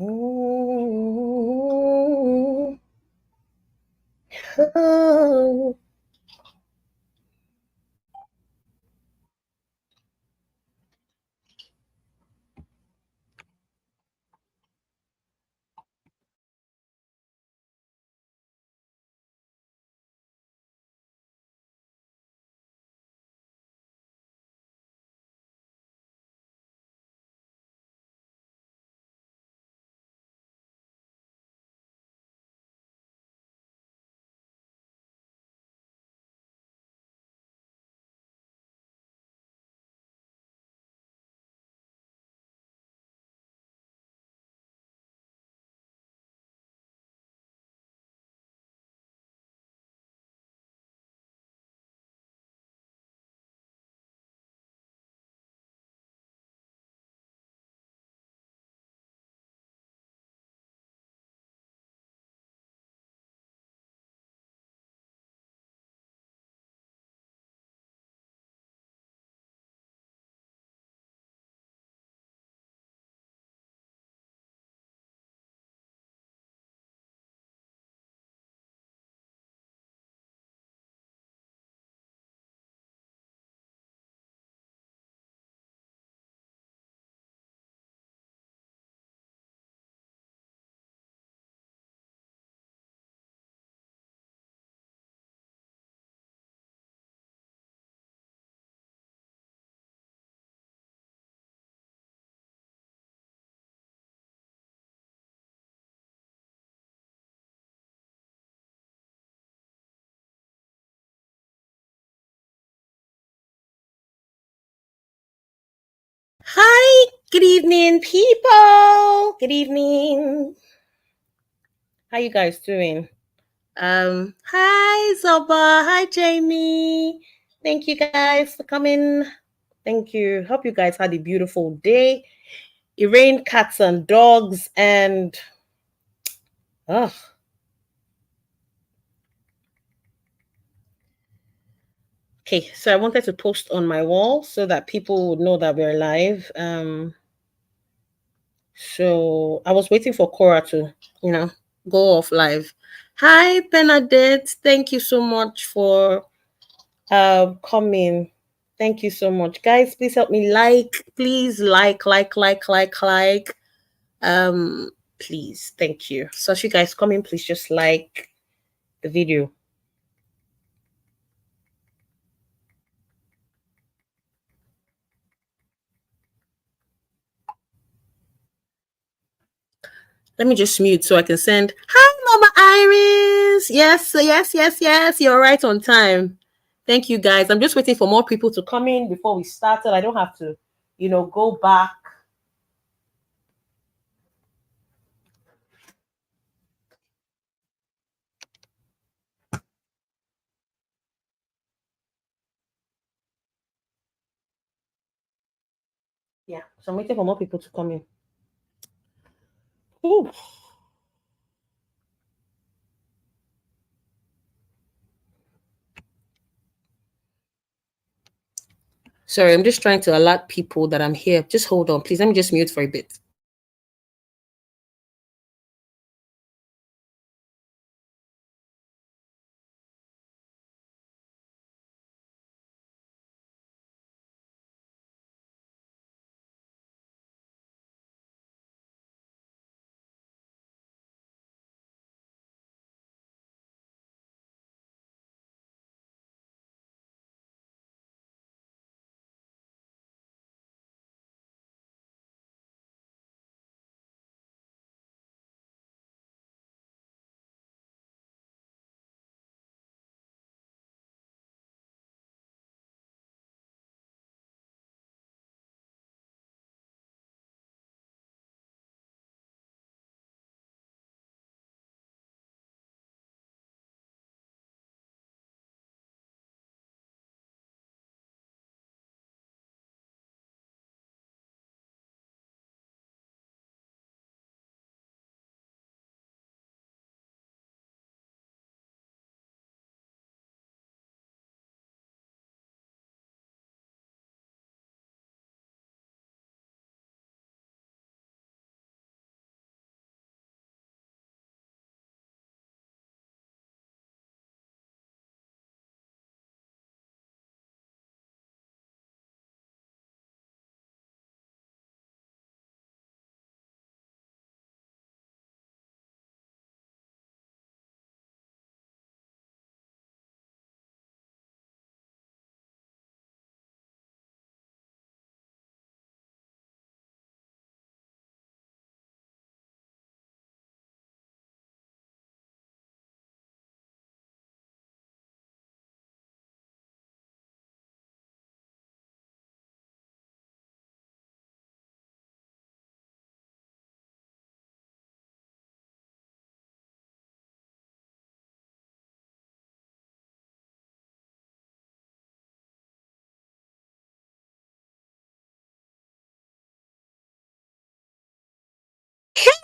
Oh, oh. Hi, good evening, people. Good evening. How you guys doing? Hi Zoba. Hi Jamie. Thank you guys for coming. Thank you. Hope you guys had a beautiful day. It rained cats and dogs and oh, okay. So I wanted to post on my wall so that people would know that we're live. So I was waiting for Cora to, you know, go off live. Hi, Bernadette. Thank you so much for coming. Thank you so much. Guys, please help me like. Please like. Um, please. Thank you. So as you guys come in, please just like the video. Let me just mute so I can send hi Mama Iris. Yes. You're right on time. Thank you guys. I'm just waiting for more people to come in before we started. I don't have to, go back. Yeah. So I'm waiting for more people to come in. Ooh. Sorry, I'm just trying to alert people that I'm here. Just hold on, please. Let me just mute for a bit.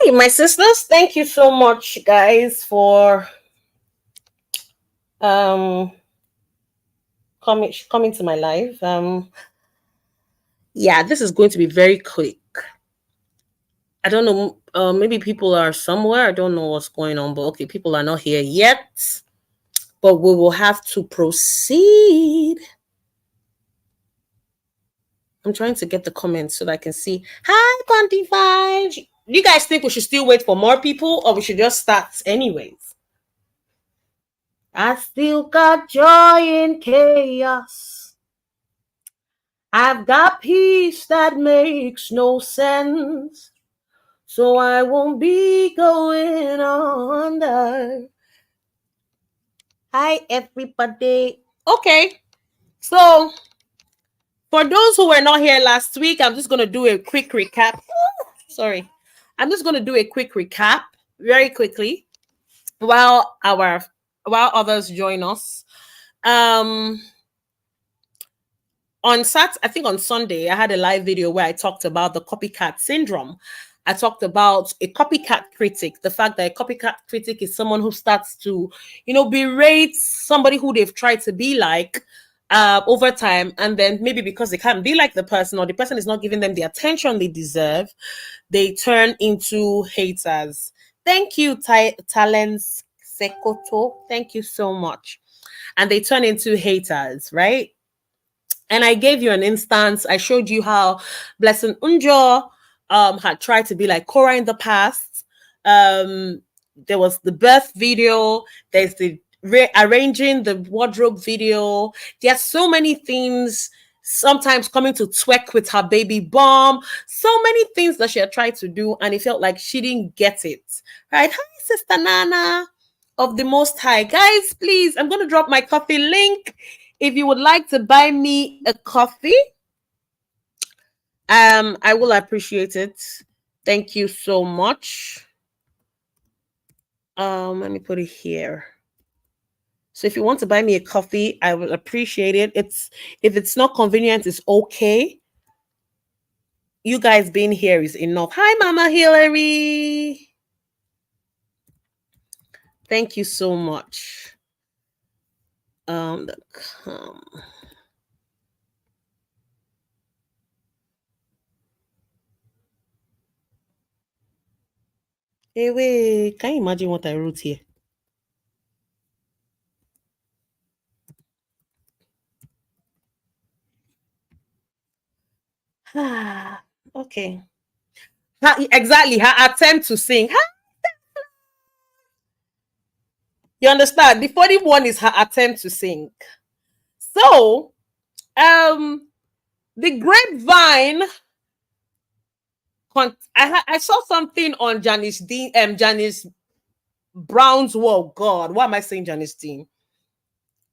Hey, my sisters, thank you so much, guys, for um coming to my live. Yeah, this is going to be very quick. I don't know. Maybe people are somewhere. I don't know what's going on, but okay, people are not here yet. But we will have to proceed. I'm trying to get the comments so that I can see. Hi, Quantify. Do you guys think we should still wait for more people, or we should just start anyways? I still got joy in chaos. I've got peace that makes no sense. So I won't be going under. Hi, everybody. Okay, so for those who were not here last week, I'm just going to do a quick recap. Sorry. I'm just going to do a quick recap very quickly while others join us. I think on Sunday, I had a live video where I talked about the copycat syndrome. I talked about a copycat critic, the fact that a copycat critic is someone who starts to, berate somebody who they've tried to be like over time. And then maybe because they can't be like the person, or the person is not giving them the attention they deserve, they turn into haters. Thank you, Talents Sekoto. Thank you so much. And they turn into haters, right? And I gave you an instance. I showed you how Blessing Unjo had tried to be like Cora in the past. There was the birth video. There's the arranging the wardrobe video. There are so many things. Sometimes coming to twerk with her baby bomb. So many things that she had tried to do, and it felt like she didn't get it. Right? Hi, Sister Nana of the Most High. Guys, please, I'm going to drop my coffee link. If you would like to buy me a coffee, I will appreciate it. Thank you so much. Let me put it here. So if you want to buy me a coffee, I will appreciate it. If it's not convenient, it's okay. You guys being here is enough. Hi, Mama Hillary. Thank you so much. Hey, wait, can you imagine what I wrote here? Okay. Exactly, her attempt to sing. You understand? The funny one is her attempt to sing. So, the grapevine. I saw something on Janice Brown's wall. God, why am I saying Janice Dean?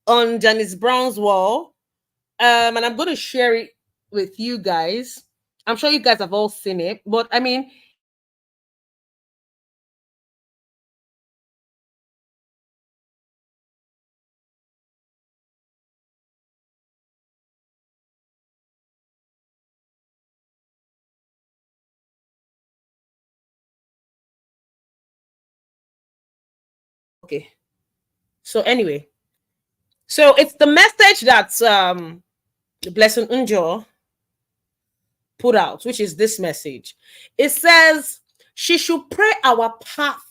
On Janice Brown's wall, and I'm going to share it with you guys. I'm sure you guys have all seen it, but I mean, okay. So anyway, so it's the message that Blessing Unjo put out, which is this message. It says she should pray our path.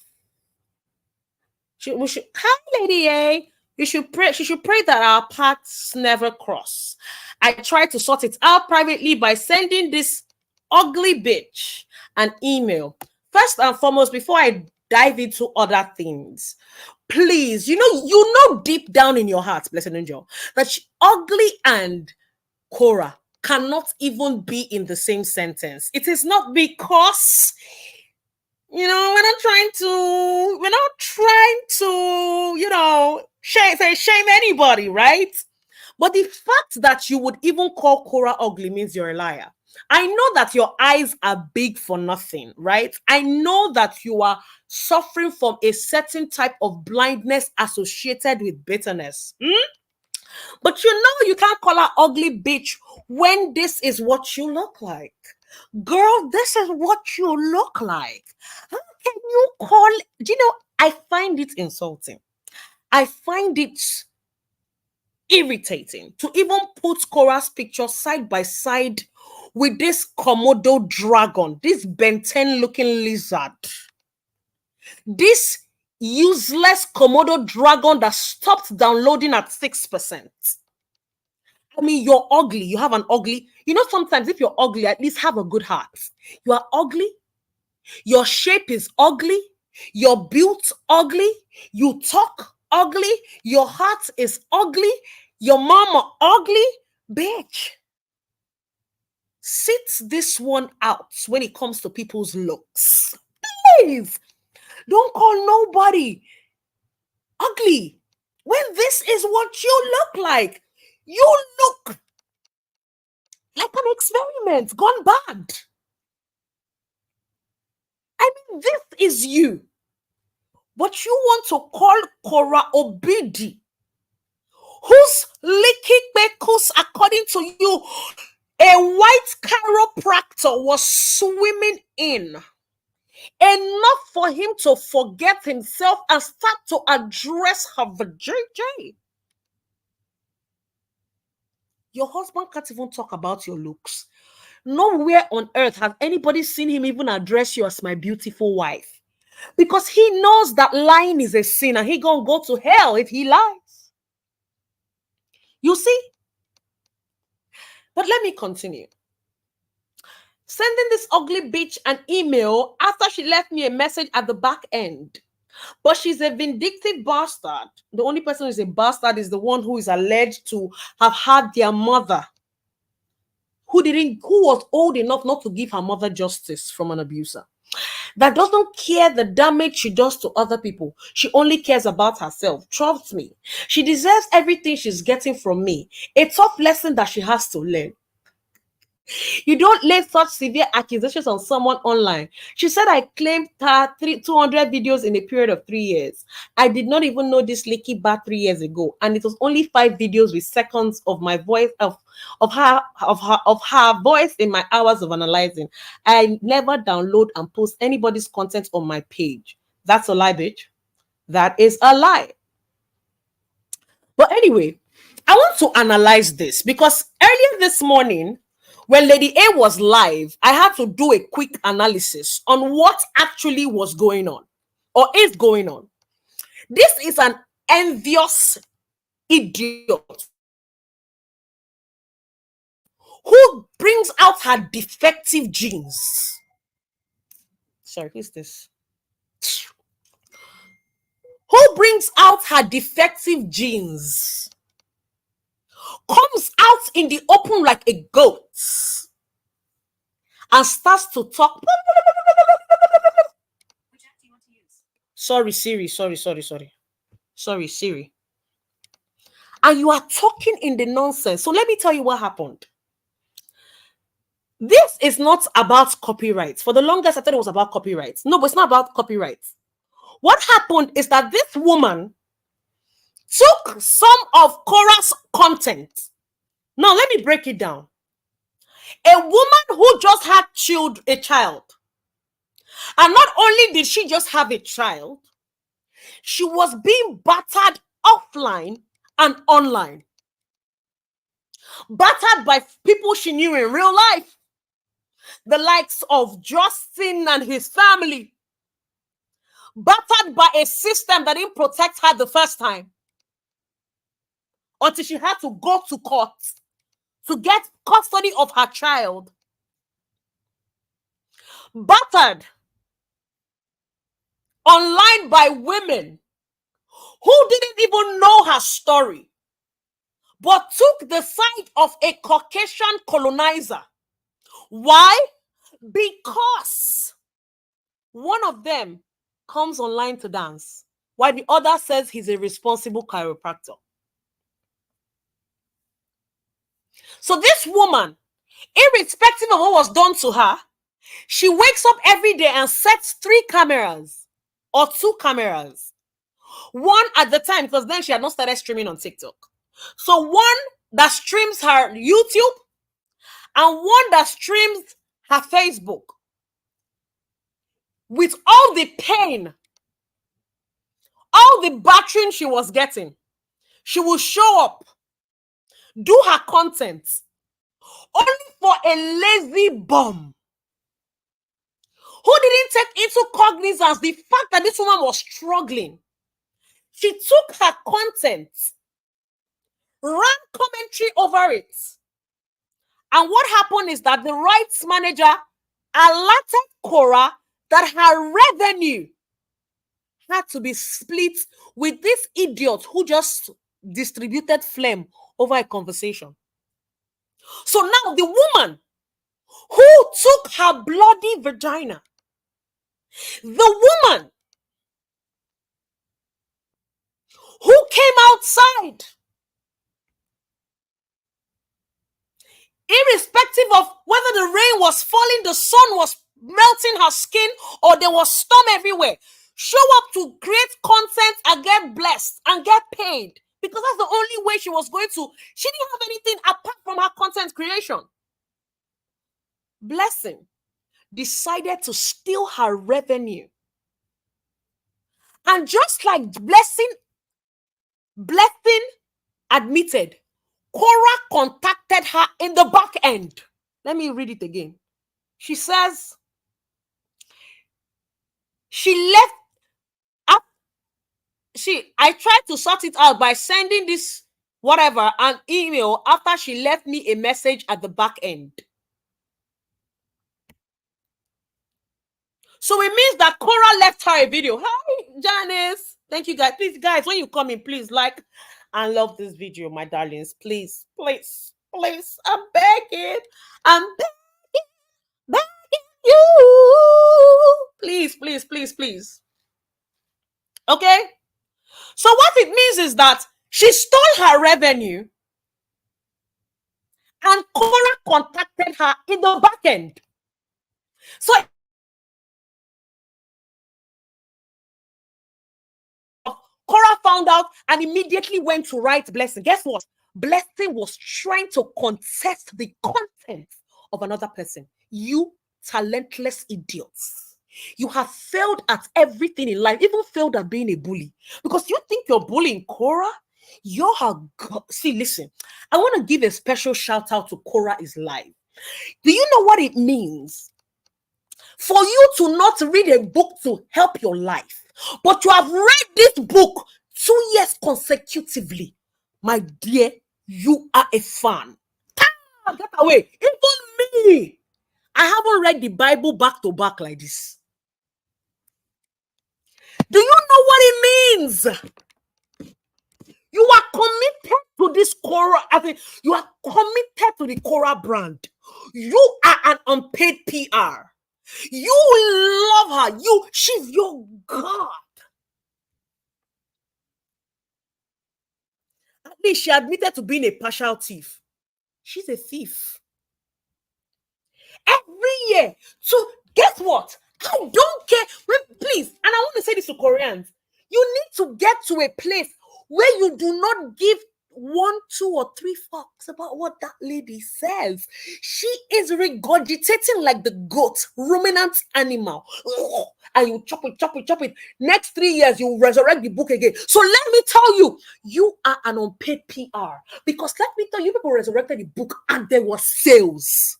Hi, Lady A. You should pray. She should pray that our paths never cross. I tried to sort it out privately by sending this ugly bitch an email. First and foremost, before I dive into other things, please, you know deep down in your heart, Blessed Angel, that ugly and Cora cannot even be in the same sentence. It is not because we're not trying to shame anybody, right? But the fact that you would even call Cora ugly means you're a liar. I know that your eyes are big for nothing, right? I know that you are suffering from a certain type of blindness associated with bitterness. But you can't call her ugly bitch when this is what you look like. Girl, this is what you look like. How can you call? Do you know, I find it insulting. I find it irritating to even put Cora's picture side by side with this Komodo dragon, this Ben 10 looking lizard, this useless Komodo dragon that stopped downloading at 6%. I mean, you're ugly. You have an ugly. You know, sometimes if you're ugly, at least have a good heart. You are ugly. Your shape is ugly. Your built ugly. You talk ugly. Your heart is ugly. Your mama ugly. Bitch. Sit this one out when it comes to people's looks. Please. Don't call nobody ugly when this is what you look like. You look like an experiment gone bad. I mean, this is you. But you want to call Cora Obidi, whose leaky pekus, according to you, a white chiropractor was swimming in. Enough for him to forget himself and start to address her vajayjay. Your husband can't even talk about your looks. Nowhere on earth has anybody seen him even address you as my beautiful wife. Because he knows that lying is a sin and he gonna go to hell if he lies. You see? But let me continue. Sending this ugly bitch an email after she left me a message at the back end. But she's a vindictive bastard. The only person who is a bastard is the one who is alleged to have had their mother, who was old enough not to give her mother justice from an abuser. That doesn't care the damage she does to other people. She only cares about herself. Trust me. She deserves everything she's getting from me. A tough lesson that she has to learn. You don't lay such severe accusations on someone online. She said I claimed her 200 videos in a period of 3 years. I did not even know this leaky bat 3 years ago, and it was only 5 videos with seconds of my voice of her voice in my hours of analyzing. I never download and post anybody's content on my page. That's a lie, bitch. That is a lie. But anyway, I want to analyze this because earlier this morning, when Lady A was live, I had to do a quick analysis on what actually was going on or is going on. This is an envious idiot who brings out her defective genes. Sorry, who's this? Who brings out her defective genes, comes out in the open like a goat, and starts to talk. Sorry, Siri. Sorry, Siri. And you are talking in the nonsense. So let me tell you what happened. This is not about copyright. For the longest, I thought it was about copyright. No, but it's not about copyright. What happened is that this woman took some of Cora's content. Now, let me break it down. A woman who just had a child. And not only did she just have a child, she was being battered offline and online. Battered by people she knew in real life. The likes of Justin and his family. Battered by a system that didn't protect her the first time. Until she had to go to court to get custody of her child. Battered online by women who didn't even know her story, but took the side of a Caucasian colonizer. Why? Because one of them comes online to dance, while the other says he's a responsible chiropractor. So this woman, irrespective of what was done to her, she wakes up every day and sets 3 cameras or 2 cameras. One at the time, because then she had not started streaming on TikTok. So one that streams her YouTube and one that streams her Facebook. with all the pain, all the battering she was getting, she will show up, do her content, only for a lazy bum who didn't take into cognizance the fact that this woman was struggling. She took her content, ran commentary over it. And what happened is that the rights manager alerted Cora that her revenue had to be split with this idiot who just distributed flame over a conversation. So now the woman who took her bloody vagina, the woman who came outside, irrespective of whether the rain was falling, the sun was melting her skin, or there was storm everywhere, show up to create content and get blessed and get paid, because that's the only way she was going to. She didn't have anything apart from her content creation. Blessing decided to steal her revenue. And just like Blessing admitted, Cora contacted her in the back end. Let me read it again. She says she left. I tried to sort it out by sending this whatever an email after she left me a message at the back end. So it means that Cora left her a video. Hi, Janice. Thank you, guys. Please, guys, when you come in, please like and love this video, my darlings. Please, please, please. I'm begging. I'm begging you. Please, please, please, please. Okay? So what it means is that she stole her revenue and Cora contacted her in the back end. So Cora found out and immediately went to write Blessing. Guess what? Blessing was trying to contest the content of another person. You talentless idiots. You have failed at everything in life, even failed at being a bully. Because you think you're bullying Cora? You're her. See, listen, I want to give a special shout out to Cora is Live. Do you know what it means for you to not read a book to help your life, but you have read this book 2 years consecutively? My dear, you are a fan. Get away. Even me, I haven't read the Bible back to back like this. Do you know what it means? You are committed to this Cora. I think you are committed to the Cora brand. You are an unpaid PR. You love her. She's your God. At least she admitted to being a partial thief. She's a thief. Every year. So guess what? I don't care. Please, and I want to say this to Koreans. You need to get to a place where you do not give 1, 2, or 3 fucks about what that lady says. She is regurgitating like the goat, ruminant animal. And you chop it, chop it, chop it. Next 3 years, you resurrect the book again. So let me tell you, you are an unpaid PR. Because let me tell you, people resurrected the book and there was sales.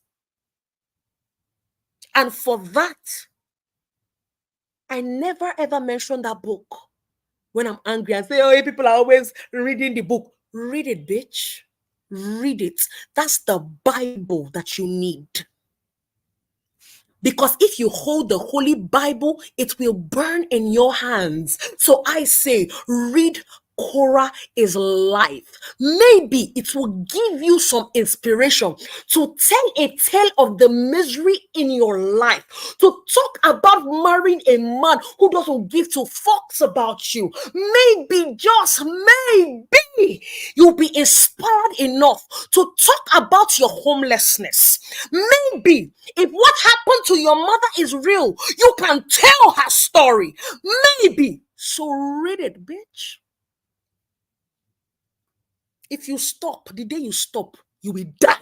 And for that, I never ever mention that book when I'm angry and say, oh, people are always reading the book. Read it, bitch. Read it. That's the Bible that you need. Because if you hold the Holy Bible, it will burn in your hands. So I say, read Cora is Life. Maybe it will give you some inspiration to tell a tale of the misery in your life, to talk about marrying a man who doesn't give two fucks about you. Maybe, just maybe, you'll be inspired enough to talk about your homelessness. Maybe if what happened to your mother is real, you can tell her story. Maybe. So read it, bitch. If you stop, the day you stop, you will die.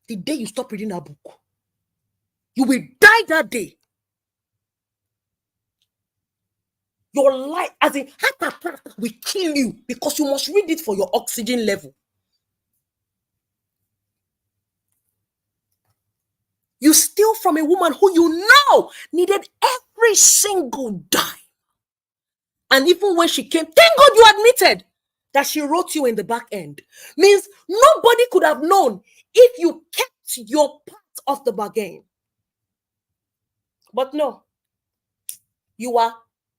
The day you stop reading that book. You will die that day. Your life, as in heart attack, will kill you because you must read it for your oxygen level. You steal from a woman who you know needed every single dime. And even when she came, thank God you admitted that she wrote you in the back end. Means nobody could have known if you kept your part of the bargain. But no, you are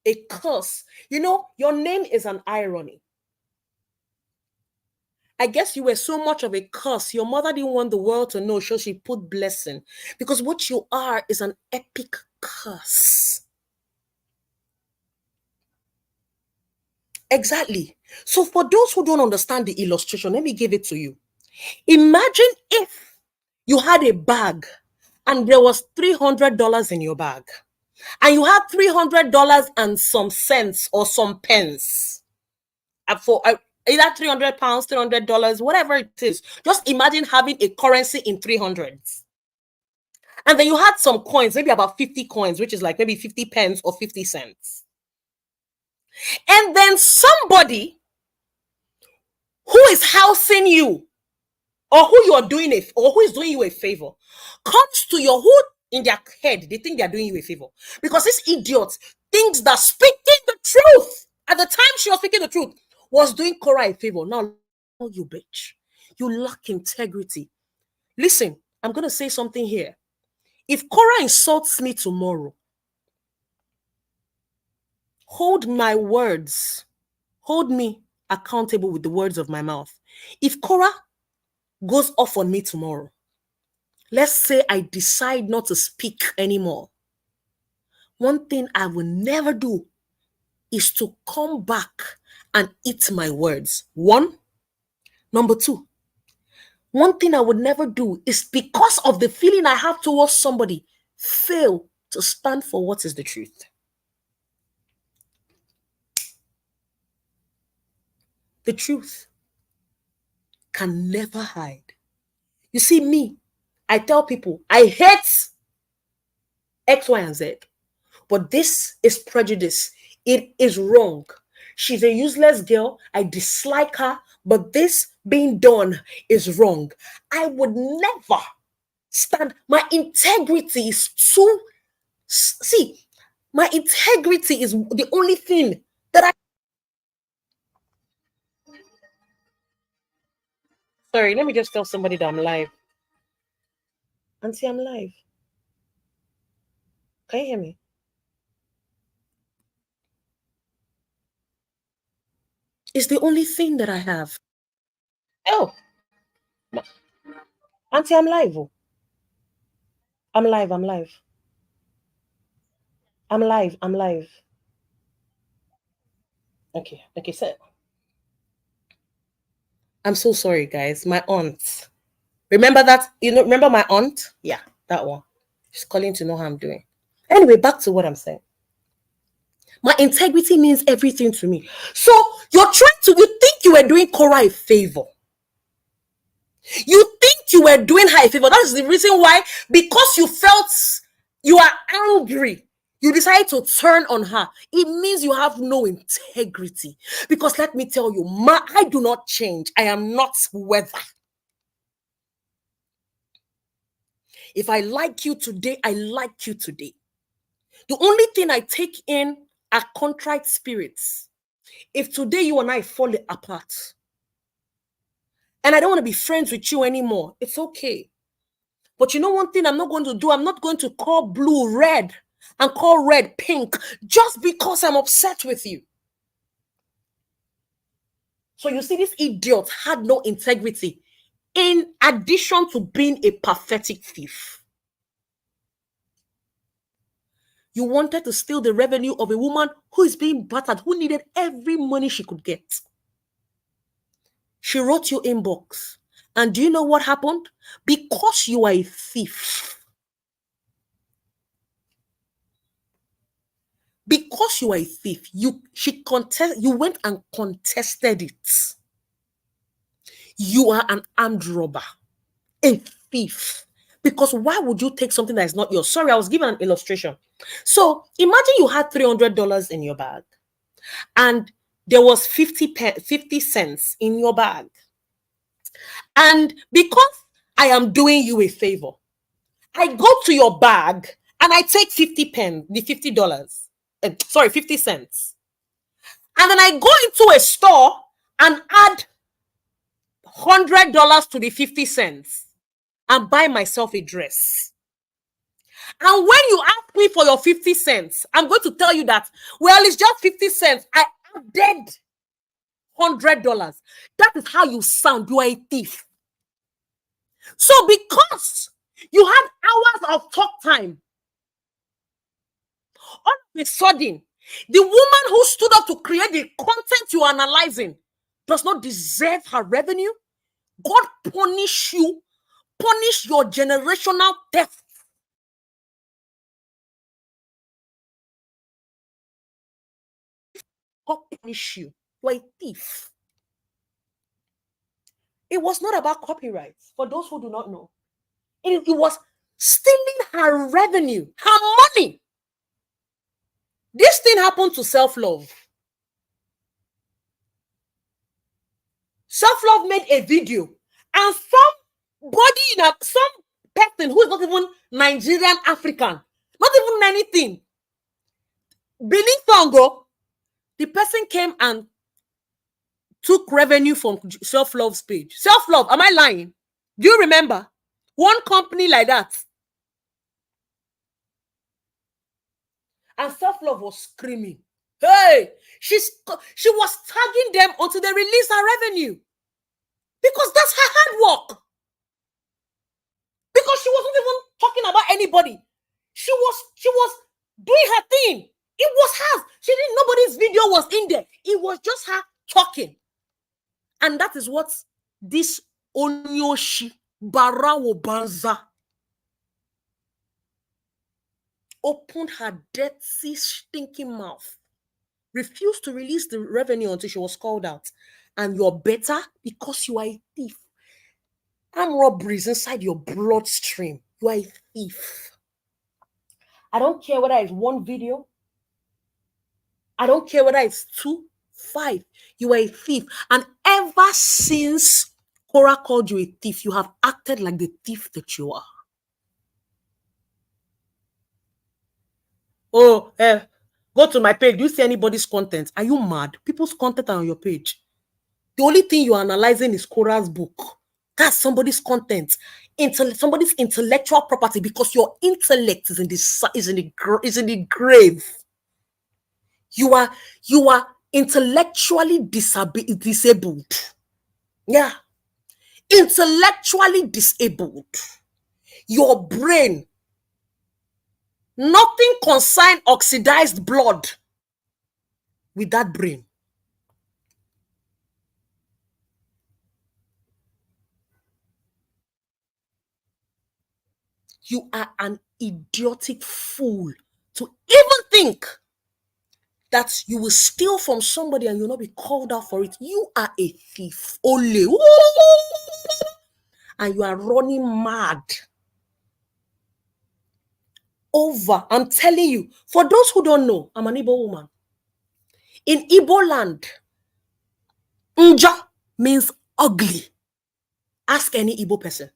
a curse. You know, your name is an irony. I guess you were so much of a curse. Your mother didn't want the world to know, so she put blessing. Because what you are is an epic curse. Exactly. So for those who don't understand the illustration, let me give it to you. Imagine if you had a bag and there was $300 in your bag. And you had $300 and some cents or some pence. For either 300 pounds, $300, whatever it is. Just imagine having a currency in 300s. And then you had some coins, maybe about 50 coins, which is like maybe 50 pence or 50 cents. And then somebody who is housing you, or who you are doing it, or who is doing you a favor, comes to your hood in their head. They think they are doing you a favor. Because this idiot thinks that speaking the truth, at the time she was speaking the truth, was doing Cora a favor. Now, you bitch. You lack integrity. Listen, I'm going to say something here. If Cora insults me tomorrow, hold my words. Hold me accountable with the words of my mouth. If Cora goes off on me tomorrow, let's say I decide not to speak anymore. One thing I will never do is to come back and eat my words. One. Number two, one thing I would never do is, because of the feeling I have towards somebody, fail to stand for what is the truth. The truth can never hide. You see, me, I tell people I hate X, Y, and Z, but this is prejudice. It is wrong. She's a useless girl. I dislike her, but this being done is wrong. I would never stand. My integrity is too. See, my integrity is the only thing that I. Sorry, let me just tell somebody that I'm live. Auntie, I'm live. Can you hear me? It's the only thing that I have. Oh, Auntie, I'm live. Oh. I'm live. I'm live. I'm live. I'm live. Okay. Okay. So I'm so sorry, guys. My aunt. Remember that? Remember my aunt? Yeah, that one. She's calling to know how I'm doing. Anyway, back to what I'm saying. My integrity means everything to me. So you think you were doing Cora a favor. You think you were doing her a favor. That is the reason why, because you felt you are angry, you decided to turn on her. It means you have no integrity. Because let me tell you, I do not change. I am not weather. If I like you today, I like you today. The only thing I take in are contrite spirits. If today you and I fall apart, and I don't want to be friends with you anymore, it's okay. But you know one thing I'm not going to do? I'm not going to call blue red and call red pink just because I'm upset with you. So you see, this idiot had no integrity in addition to being a pathetic thief. You wanted to steal the revenue of a woman who is being battered, who needed every money she could get. She wrote you inbox. And do you know what happened? Because you are a thief. Because you are a thief, you went and contested it. You are an armed robber, a thief. Because why would you take something that is not yours? Sorry, I was given an illustration. So imagine you had $300 in your bag and there was 50 cents in your bag. And because I am doing you a favor, I go to your bag and I take the $50. 50 cents. And then I go into a store and add $100 to the 50 cents and buy myself a dress. And when you ask me for your 50 cents, I'm going to tell you that, well, it's just 50 cents. I added $100. That is how you sound. You are a thief. So because you had hours of talk time, all of a sudden, the woman who stood up to create the content you are analyzing does not deserve her revenue. God punish you, punish your generational theft. God punish you. You are a thief. It was not about copyright, for those who do not know. It was stealing her revenue, her money. This thing happened to Self-Love. Self-Love made a video, and some person who is not even Nigerian African, not even anything, Benin Congo, the person came and took revenue from Self-Love's page. Self-Love, am I lying? Do you remember? One company like that. And Self-Love was screaming. Hey, she was tagging them until they released her revenue. Because that's her hard work. Because she wasn't even talking about anybody. She was doing her thing. It was hers. Nobody's video was in there. It was just her talking. And that is what this Onyoshi Barawo Banza opened her dirty, stinking mouth, refused to release the revenue until she was called out. And you're better because you are a thief. Armed robbery is inside your bloodstream. You are a thief. I don't care whether it's one video. I don't care whether it's 2, 5. You are a thief. And ever since Cora called you a thief, you have acted like the thief that you are. Oh, go to my page. Do you see anybody's content? Are you mad? People's content are on your page. The only thing you are analyzing is Cora's book. That's somebody's content, somebody's intellectual property, because your intellect is in the grave. You are intellectually disabled. Yeah, intellectually disabled. Your brain, nothing consign oxidized blood with that brain. You are an idiotic fool to even think that you will steal from somebody and you'll not be called out for it. You are a thief. Ole. And you are running mad over. I'm telling you, for those who don't know, I'm an Igbo woman. In Igbo land, Nja means ugly. Ask any Igbo person.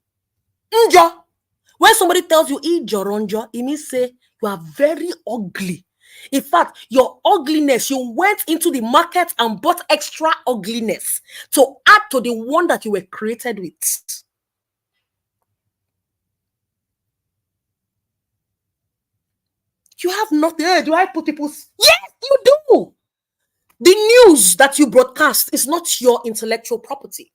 Nja. When somebody tells you Ijoronjo, it means say you are very ugly. In fact, your ugliness, you went into the market and bought extra ugliness to add to the one that you were created with. You have nothing. Hey, do I put people's... Yes, you do. The news that you broadcast is not your intellectual property.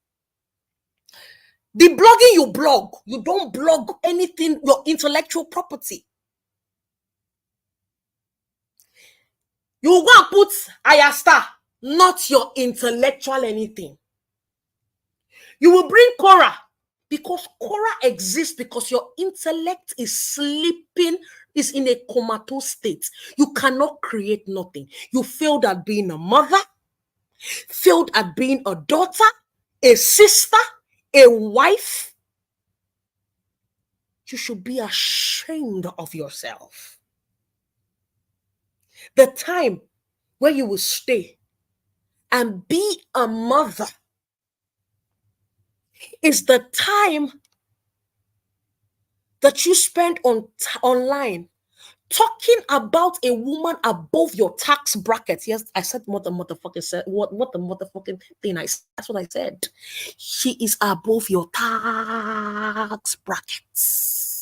The blogging you blog, you don't blog anything, your intellectual property. You will go and put Ayasta, not your intellectual anything. You will bring Cora, because Cora exists because your intellect is sleeping, is in a comatose state. You cannot create nothing. You failed at being a mother, failed at being a daughter, a sister, a wife. You should be ashamed of yourself. The time where you will stay and be a mother is the time that you spend online talking about a woman above your tax bracket. Yes, I said what the motherfucking said. What the motherfucking thing that's what I said. She is above your tax brackets.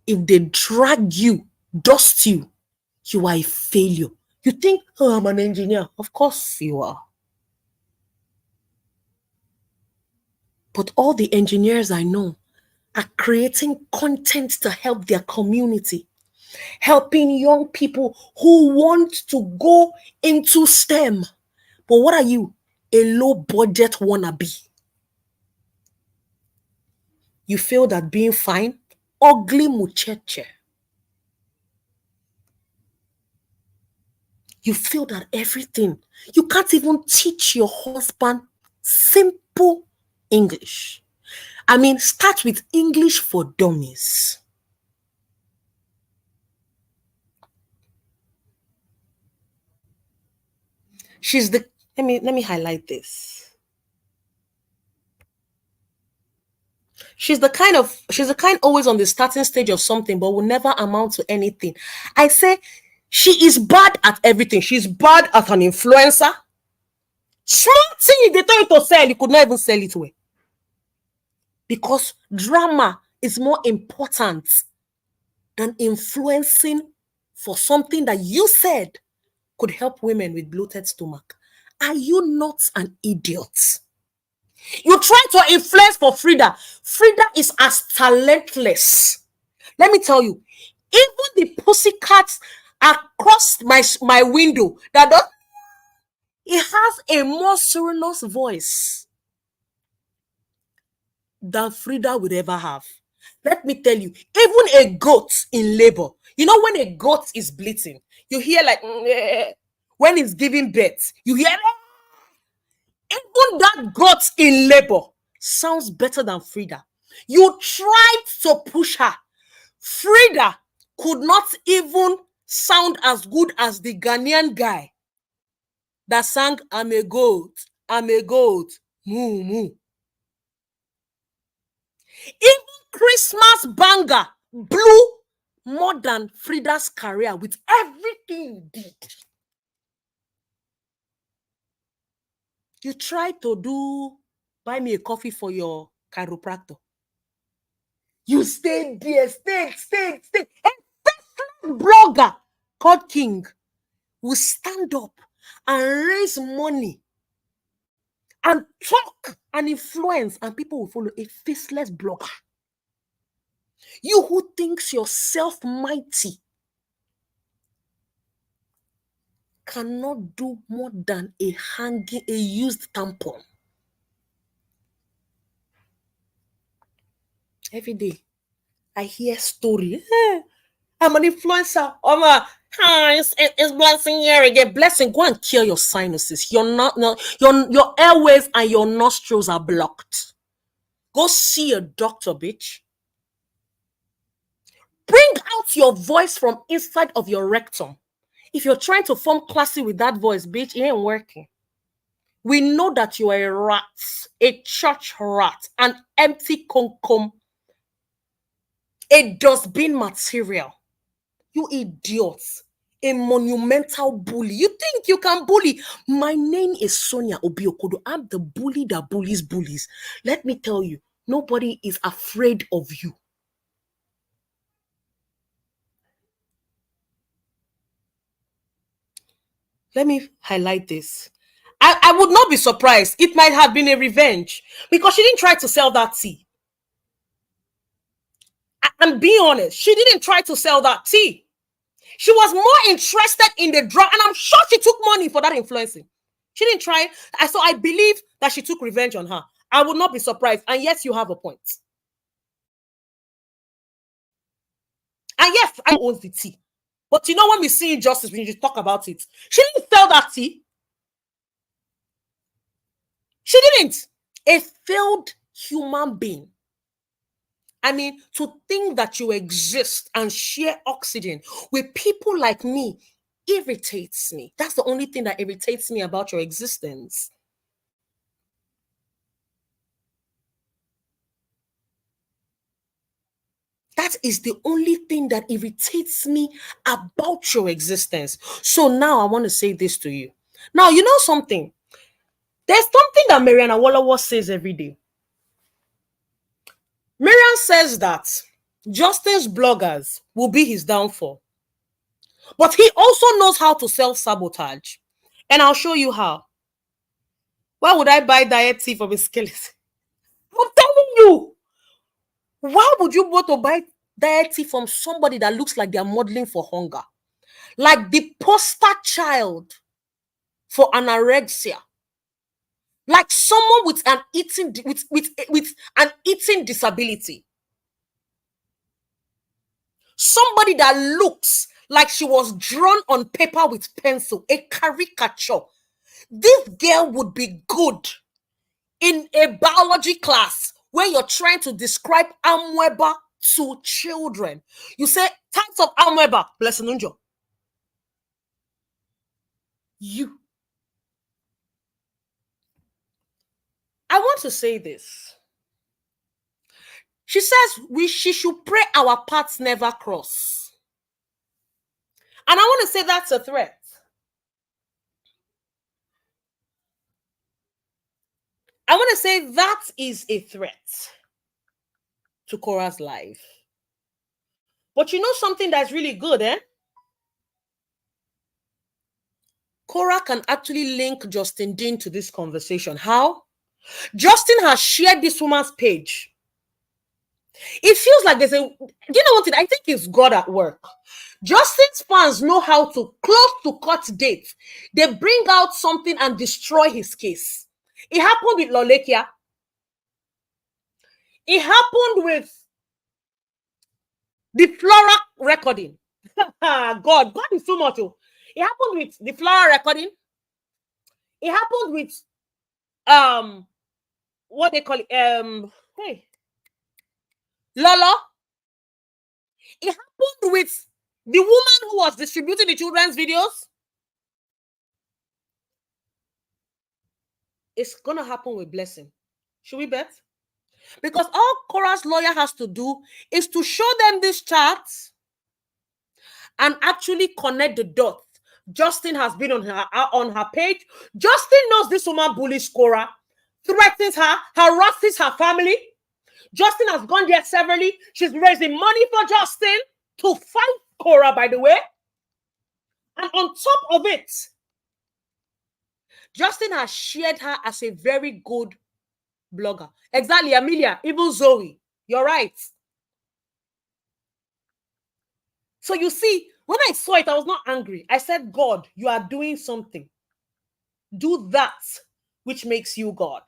If they drag you, dust you, you are a failure. You think, oh, I'm an engineer. Of course you are. But all the engineers I know are creating content to help their community, helping young people who want to go into STEM. But what are you? A low budget wannabe. You feel that being fine? Ugly mucheche. You feel that everything. You can't even teach your husband simple English. I mean, start with English for dummies. She's the let me highlight this. She's the kind always on the starting stage of something, but will never amount to anything. I say she is bad at everything. She's bad at an influencer. Small thing they tell you to sell, you could not even sell it well. Because drama is more important than influencing for something that you said could help women with bloated stomach. Are you not an idiot? You try to influence for Frida. Frida is as talentless. Let me tell you, even the pussycats across my window that does, it has a more sonorous voice than Frida would ever have. Let me tell you, even a goat in labor, you know when a goat is bleating, you hear like when it's giving birth, you hear even that goat in labor sounds better than Frida. You tried to push her. Frida could not even sound as good as the Ghanaian guy that sang, I'm a goat, moo moo. Even Christmas banger blew more than Frida's career with everything he did. You tried to do buy me a coffee for your chiropractor. You stayed there, stayed. A blogger called King will stand up and raise money and talk and influence, and people will follow a faceless blogger. You who thinks yourself mighty cannot do more than a used tampon. Every day, I hear story. I'm an influencer. It's blessing here again. Blessing, go and cure your sinuses. Your airways and your nostrils are blocked. Go see a doctor, bitch. Bring out your voice from inside of your rectum. If you're trying to form classy with that voice, bitch, it ain't working. We know that you are a rat, a church rat, an empty concom, a dustbin material. You idiots. A monumental bully. You think you can bully? My name is Sonia Obiokodo. I'm the bully that bullies bullies. Let me tell you, nobody is afraid of you. Let me highlight this. I would not be surprised. It might have been a revenge because she didn't try to sell that tea. And be honest, she didn't try to sell that tea. She was more interested in the drug, and I'm sure she took money for that influencing. She didn't try. So I believe that she took revenge on her. I would not be surprised. And yes, you have a point. And yes, I owns the tea. But you know when we see injustice, we need to talk about it. She didn't sell that tea. She didn't. A failed human being. I mean, to think that you exist and share oxygen with people like me irritates me. That's the only thing that irritates me about your existence. That is the only thing that irritates me about your existence. So now I want to say this to you. Now, you know something? There's something that Mariana Wallawa says every day. Marian says that Justin's bloggers will be his downfall. But he also knows how to self-sabotage. And I'll show you how. Why would I buy diet tea from a skeleton? I'm telling you. Why would you want to buy diet tea from somebody that looks like they're modeling for hunger? Like the poster child for anorexia. Like someone with an eating with an eating disability. Somebody that looks like she was drawn on paper with pencil, a caricature. This girl would be good in a biology class where you're trying to describe amoeba to children. You say types of amoeba, blessing unjo. You. I want to say this. She says she should pray our paths never cross. And I want to say that's a threat. I want to say that is a threat to Cora's life. But you know something that's really good, eh? Cora can actually link Justin Dean to this conversation. How? Justin has shared this woman's page. It feels like there's a, you know what? I think it's God at work. Justin's fans know how to close to court date. They bring out something and destroy his case. It happened with Lolekia. It happened with the Flora recording. God is too much. It happened with the Flora recording. It happened with what they call it, hey, Lolo. It happened with the woman who was distributing the children's videos. It's gonna happen with Blessing. Should we bet? Because all Cora's lawyer has to do is to show them this chart and actually connect the dots. Justin has been on her page. Justin knows this woman bullies Cora, threatens her, harasses her family. Justin has gone there severally. She's raising money for Justin to fight Cora, by the way. And on top of it, Justin has shared her as a very good blogger. Exactly, Amelia, even Zoe. You're right. So you see, when I saw it, I was not angry. I said, God, you are doing something. Do that which makes you God.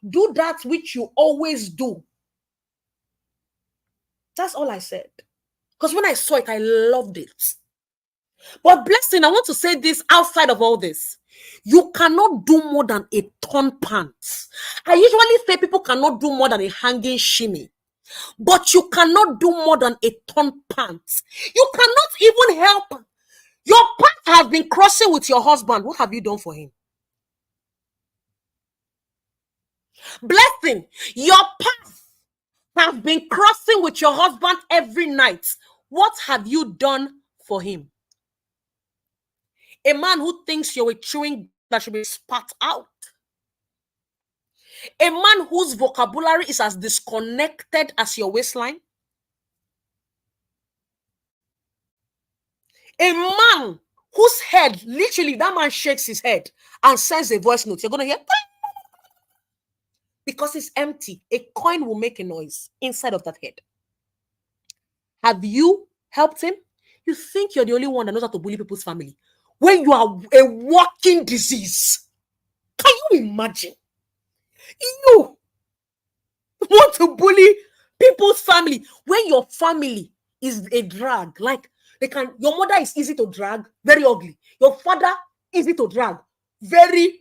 Do that which you always do. That's all I said. Because when I saw it, I loved it. But Blessing, I want to say this outside of all this. You cannot do more than a torn pants. I usually say people cannot do more than a hanging shimmy. But you cannot do more than a torn pants. You cannot even help. Your path has been crossing with your husband. What have you done for him? Blessing, your path has been crossing with your husband every night. What have you done for him? A man who thinks you're a chewing that should be spat out. A man whose vocabulary is as disconnected as your waistline. A man whose head, literally, that man shakes his head and sends a voice note. You're going to hear, because it's empty. A coin will make a noise inside of that head. Have you helped him? You think you're the only one that knows how to bully people's family when you are a walking disease. Can you imagine? You want to bully people's family when your family is a drag. Like, your mother is easy to drag, very ugly. Your father, easy to drag, very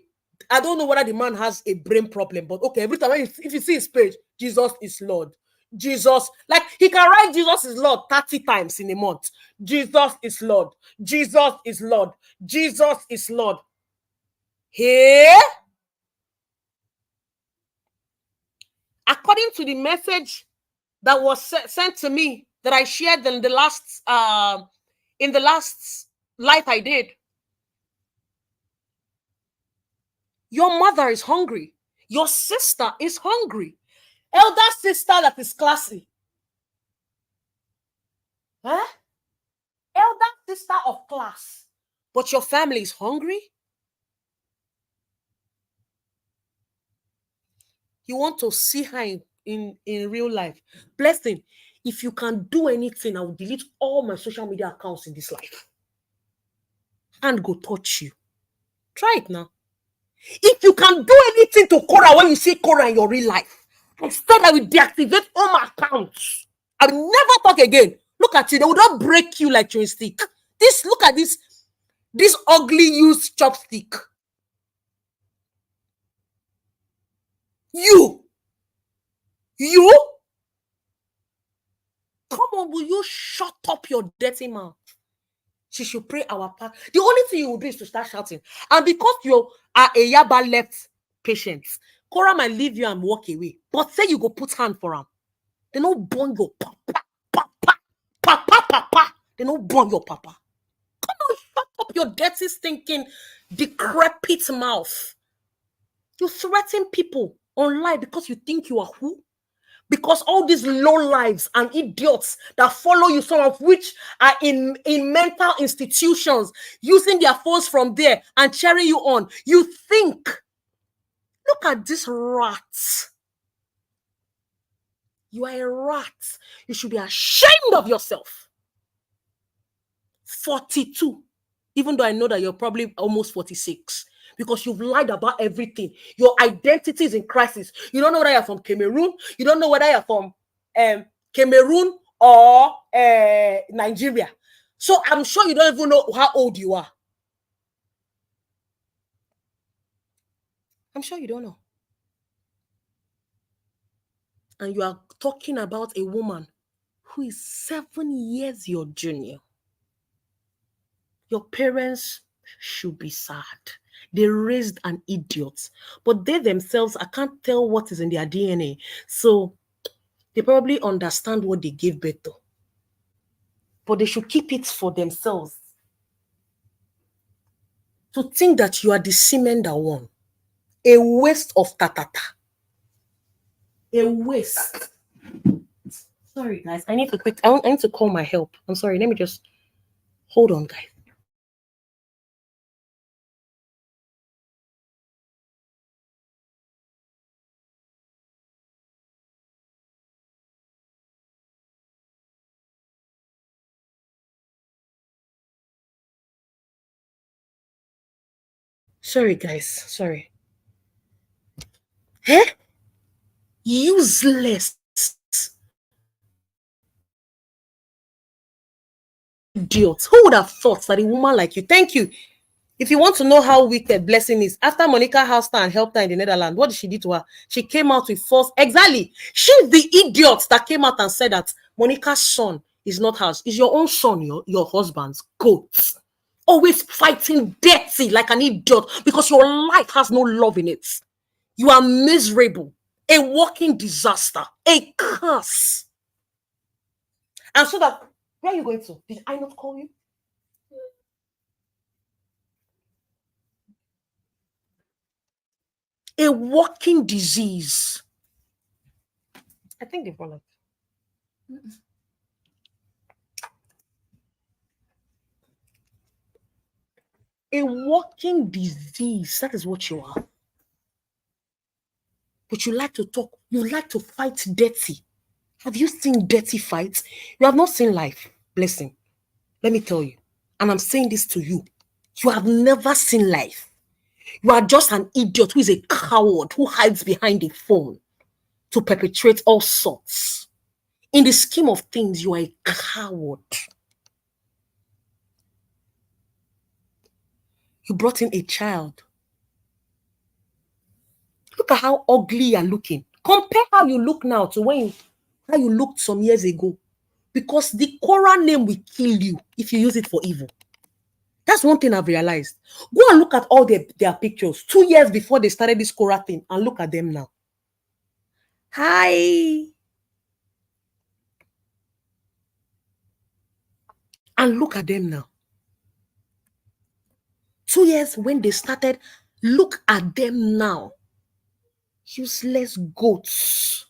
I don't know whether the man has a brain problem, but okay, every time if you see his page, Jesus is Lord. Jesus, like he can write Jesus is Lord 30 times in a month. Jesus is Lord. Jesus is Lord. Jesus is Lord. Hey, according to the message that was sent to me that I shared in the last life I did, your mother is hungry. Your sister is hungry. Elder sister that is classy. Huh? Elder sister of class. But your family is hungry? You want to see her in real life. Blessing, if you can do anything, I will delete all my social media accounts in this life. And go touch you. Try it now. If you can do anything to Cora when you see Cora in your real life, instead I will deactivate all my accounts. I will never talk again. Look at you. They will not break you like chewing stick. Look at this ugly used chopstick. You. Come on, will you shut up your dirty mouth? She should pray our part. The only thing you will do is to start shouting. And because you are a Yaba left patient, Cora might leave you and walk away. But say you go put hand for him. They don't burn your papa. They don't burn your papa. Come on, shut up your dirty, stinking, decrepit mouth. You threaten people online because you think you are who? Because all these low lives and idiots that follow you, some of which are in mental institutions, using their phones from there and cheering you on. You think, look at this rat. You are a rat. You should be ashamed of yourself. 42. Even though I know that you're probably almost 46. Because you've lied about everything. Your identity is in crisis. You don't know whether you're from Cameroon. You don't know whether you're from Cameroon or Nigeria. So I'm sure you don't even know how old you are. I'm sure you don't know. And you are talking about a woman who is 7 years your junior. Your parents should be sad. They raised an idiot. But they themselves, I can't tell what is in their DNA. So they probably understand what they gave birth to. But they should keep it for themselves. To think that you are the semen that won. A waste of tatata. A waste. Sorry, guys. I need to call my help. I'm sorry. Let me just hold on, guys. Sorry, guys. Sorry. Eh? Useless. Idiot. Who would have thought that a woman like you? Thank you. If you want to know how wicked Blessing is, after Monica housed her and helped her in the Netherlands, what did she do to her? She came out with false. Exactly. She's the idiot that came out and said that Monica's son is not hers. It's your own son, your husband's goat. Always fighting dirty like an idiot because your life has no love in it. You are miserable. A walking disaster. A curse. And so that, where are you going to? Did I not call you? A walking disease. I think they've gone up. A walking disease. That is what you are. But you like to talk. You like to fight dirty. Have you seen dirty fights? You have not seen life. Blessing. Let me tell you. And I'm saying this to you. You have never seen life. You are just an idiot who is a coward who hides behind a phone to perpetrate all sorts. In the scheme of things, you are a coward. You brought in a child Look at how ugly you're looking. Compare how you look now to how you looked some years ago. Because the Korah name will kill you if you use it for evil. That's one thing I've realized. Go and look at all their pictures 2 years before they started this Korah thing and look at them now. Hi. And look at them now. 2 years when they started, look at them now. Useless goats.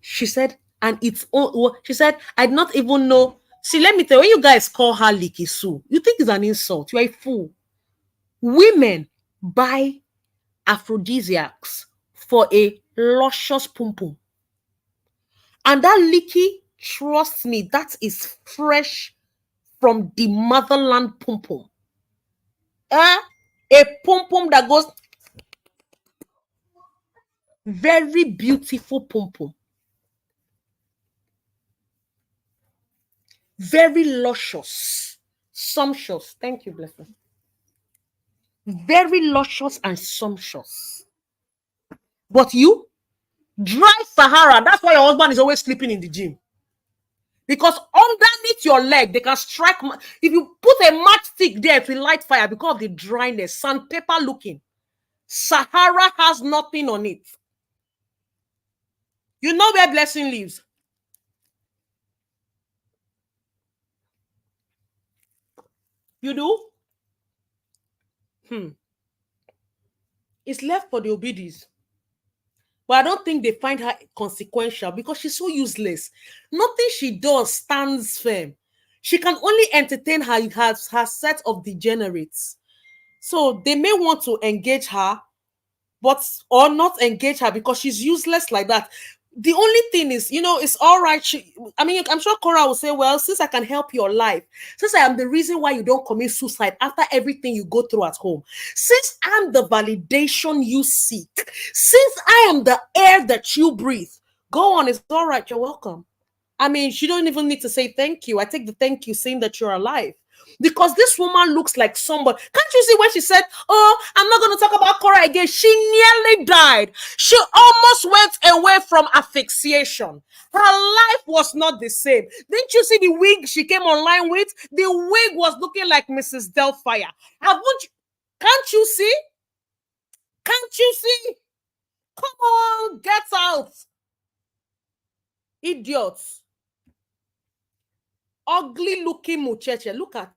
She said, and it's all, she said, I did not even know. See, let me tell you, when you guys call her Leaky Sue, you think it's an insult. You're a fool. Women buy aphrodisiacs for a luscious pum pum. And that Leaky, trust me, that is fresh from the motherland pum pum. A pum pum that goes very beautiful pum pum. Very luscious, sumptuous. Thank you, blessing. Very luscious and sumptuous. But you, dry Sahara, that's why your husband is always sleeping in the gym. Because underneath your leg, they can strike. If you put a matchstick there, it will light fire because of the dryness, sandpaper looking. Sahara has nothing on it. You know where blessing lives. You do? It's left for the obedience. But I don't think they find her consequential because she's so useless. Nothing she does stands firm. She can only entertain her set of degenerates. So they may want to engage her, or not engage her because she's useless like that. The only thing is, it's all right. I'm sure Cora will say, well, since I can help your life, since I am the reason why you don't commit suicide after everything you go through at home, since I'm the validation you seek, since I am the air that you breathe, go on. It's all right. You're welcome. I mean, she don't even need to say thank you. I take the thank you saying that you're alive. Because this woman looks like somebody. Can't you see when she said, oh, I'm not going to talk about Cora again? She nearly died. She almost went away from asphyxiation. Her life was not the same. Didn't you see the wig she came online with? The wig was looking like Mrs. Delphire. Can't you see? Can't you see? Come on, get out. Idiots. Ugly looking muchacha. Look at.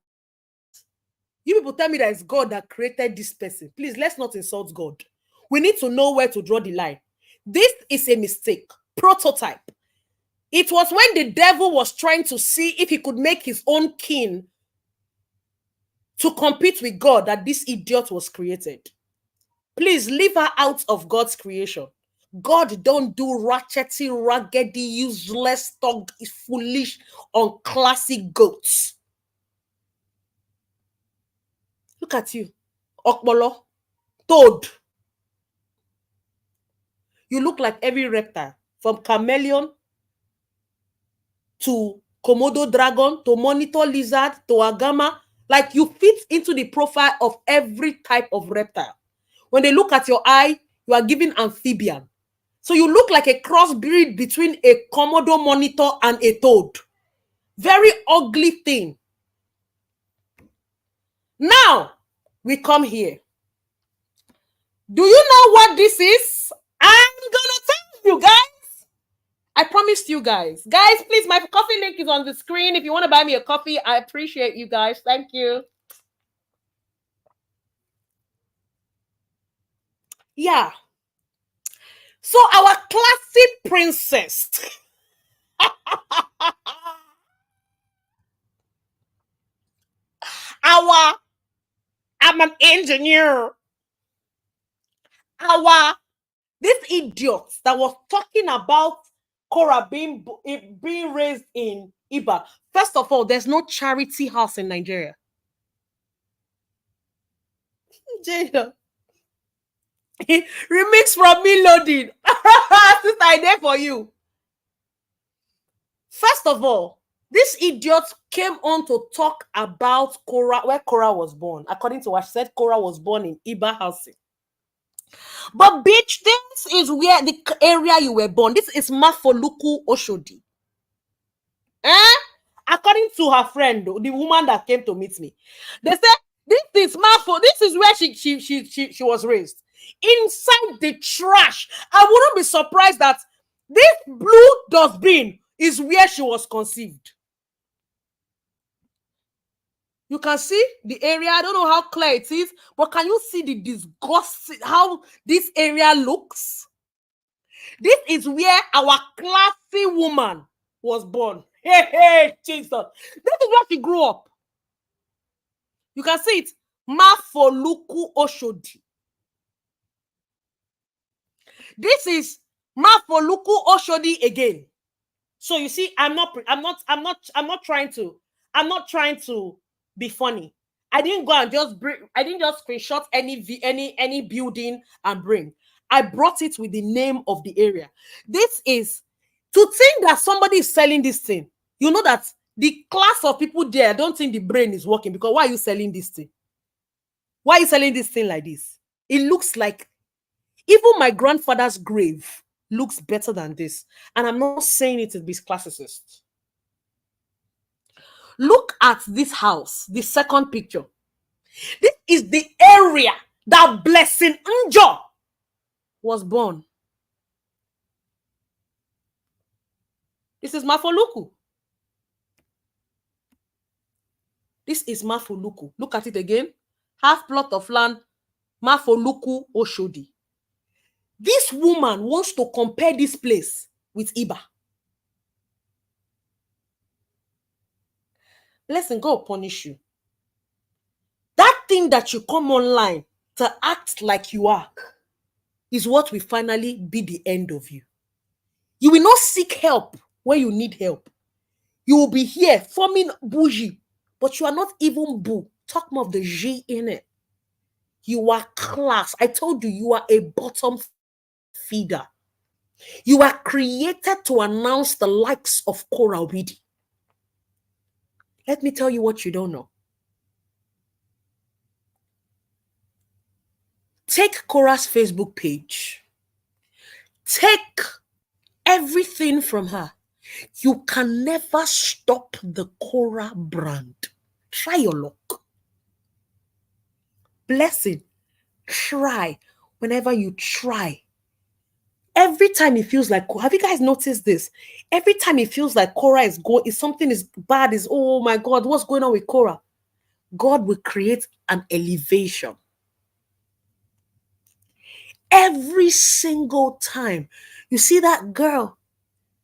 You people tell me that it's God that created this person. Please, let's not insult God. We need to know where to draw the line. This is a mistake. Prototype. It was when the devil was trying to see if he could make his own kin to compete with God that this idiot was created. Please leave her out of God's creation. God don't do ratchety, raggedy, useless, thug, foolish, unclassy goats. Look at you. Okbolo. Toad. You look like every reptile. From chameleon to Komodo dragon to monitor lizard to agama. Like you fit into the profile of every type of reptile. When they look at your eye, you are given amphibian. So you look like a crossbreed between a Komodo monitor and a toad. Very ugly thing. Now, we come here. Do you know what this is? I'm gonna tell you guys. I promised you guys. Guys, please, my coffee link is on the screen. If you want to buy me a coffee, I appreciate you guys. Thank you. Yeah. So our classic princess. I'm an engineer. This idiot that was talking about Cora being raised in Iba. First of all, there's no charity house in Nigeria. Jada. Remix from me loading. Sister, I there for you. First of all, This idiot came on to talk about Cora, where Cora was born. According to what she said, Cora was born in Iba housing. But bitch, this is where the area you were born. This is Mafoluku Oshodi. Eh? According to her friend, the woman that came to meet me, they said this is Mafo. This is where she was raised. Inside the trash. I wouldn't be surprised that this blue dustbin is where she was conceived. You can see the area. I don't know how clear it is, but can you see the disgust, how this area looks? This is where our classy woman was born. Hey, Jesus. This is where she grew up. You can see it. Mafoluku Oshodi. This is Mafoluku Oshodi again. So you see, I'm not trying to be funny. I didn't go and just screenshot any building and bring. I brought it with the name of the area. This is to think that somebody is selling this thing. You know that the class of people there don't think the brain is working, because why are you selling this thing? Why are you selling this thing like this? It looks like even my grandfather's grave looks better than this. And I'm not saying it to be classicist. Look at this house, the second picture. This is the area that Blessing Njo was born. This is Mafoluku. This is Mafoluku. Look at it again. Half plot of land, Mafoluku Oshodi. This woman wants to compare this place with Iba. Blessing, God punish you. That thing that you come online to act like you are is what will finally be the end of you. You will not seek help when you need help. You will be here forming bougie, but you are not even boo. Talk more of the G in it. You are class. I told you, you are a bottom feeder. You are created to announce the likes of Cora Widi. Let me tell you what you don't know. Take Cora's Facebook page. Take everything from her. You can never stop the Cora brand. Try your luck. Blessing, try. Whenever you try, every time it feels like, have you guys noticed this? Every time it feels like Cora is something is bad, is, oh my God, what's going on with Cora? God will create an elevation. Every single time. You see that girl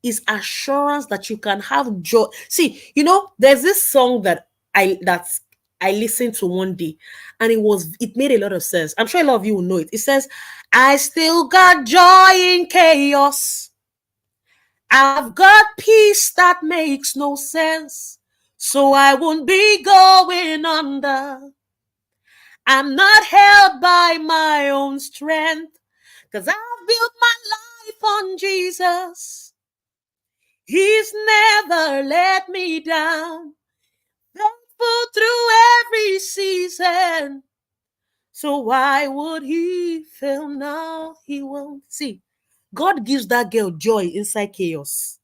is assurance that you can have joy. See, you know, there's this song that I listened to one day, and it made a lot of sense. I'm sure a lot of you will know it. It says, I still got joy in chaos. I've got peace that makes no sense. So I won't be going under. I'm not held by my own strength, because I've built my life on Jesus. He's never let me down. Faithful through every season. So why would he fail now? He won't. See, God gives that girl joy inside chaos.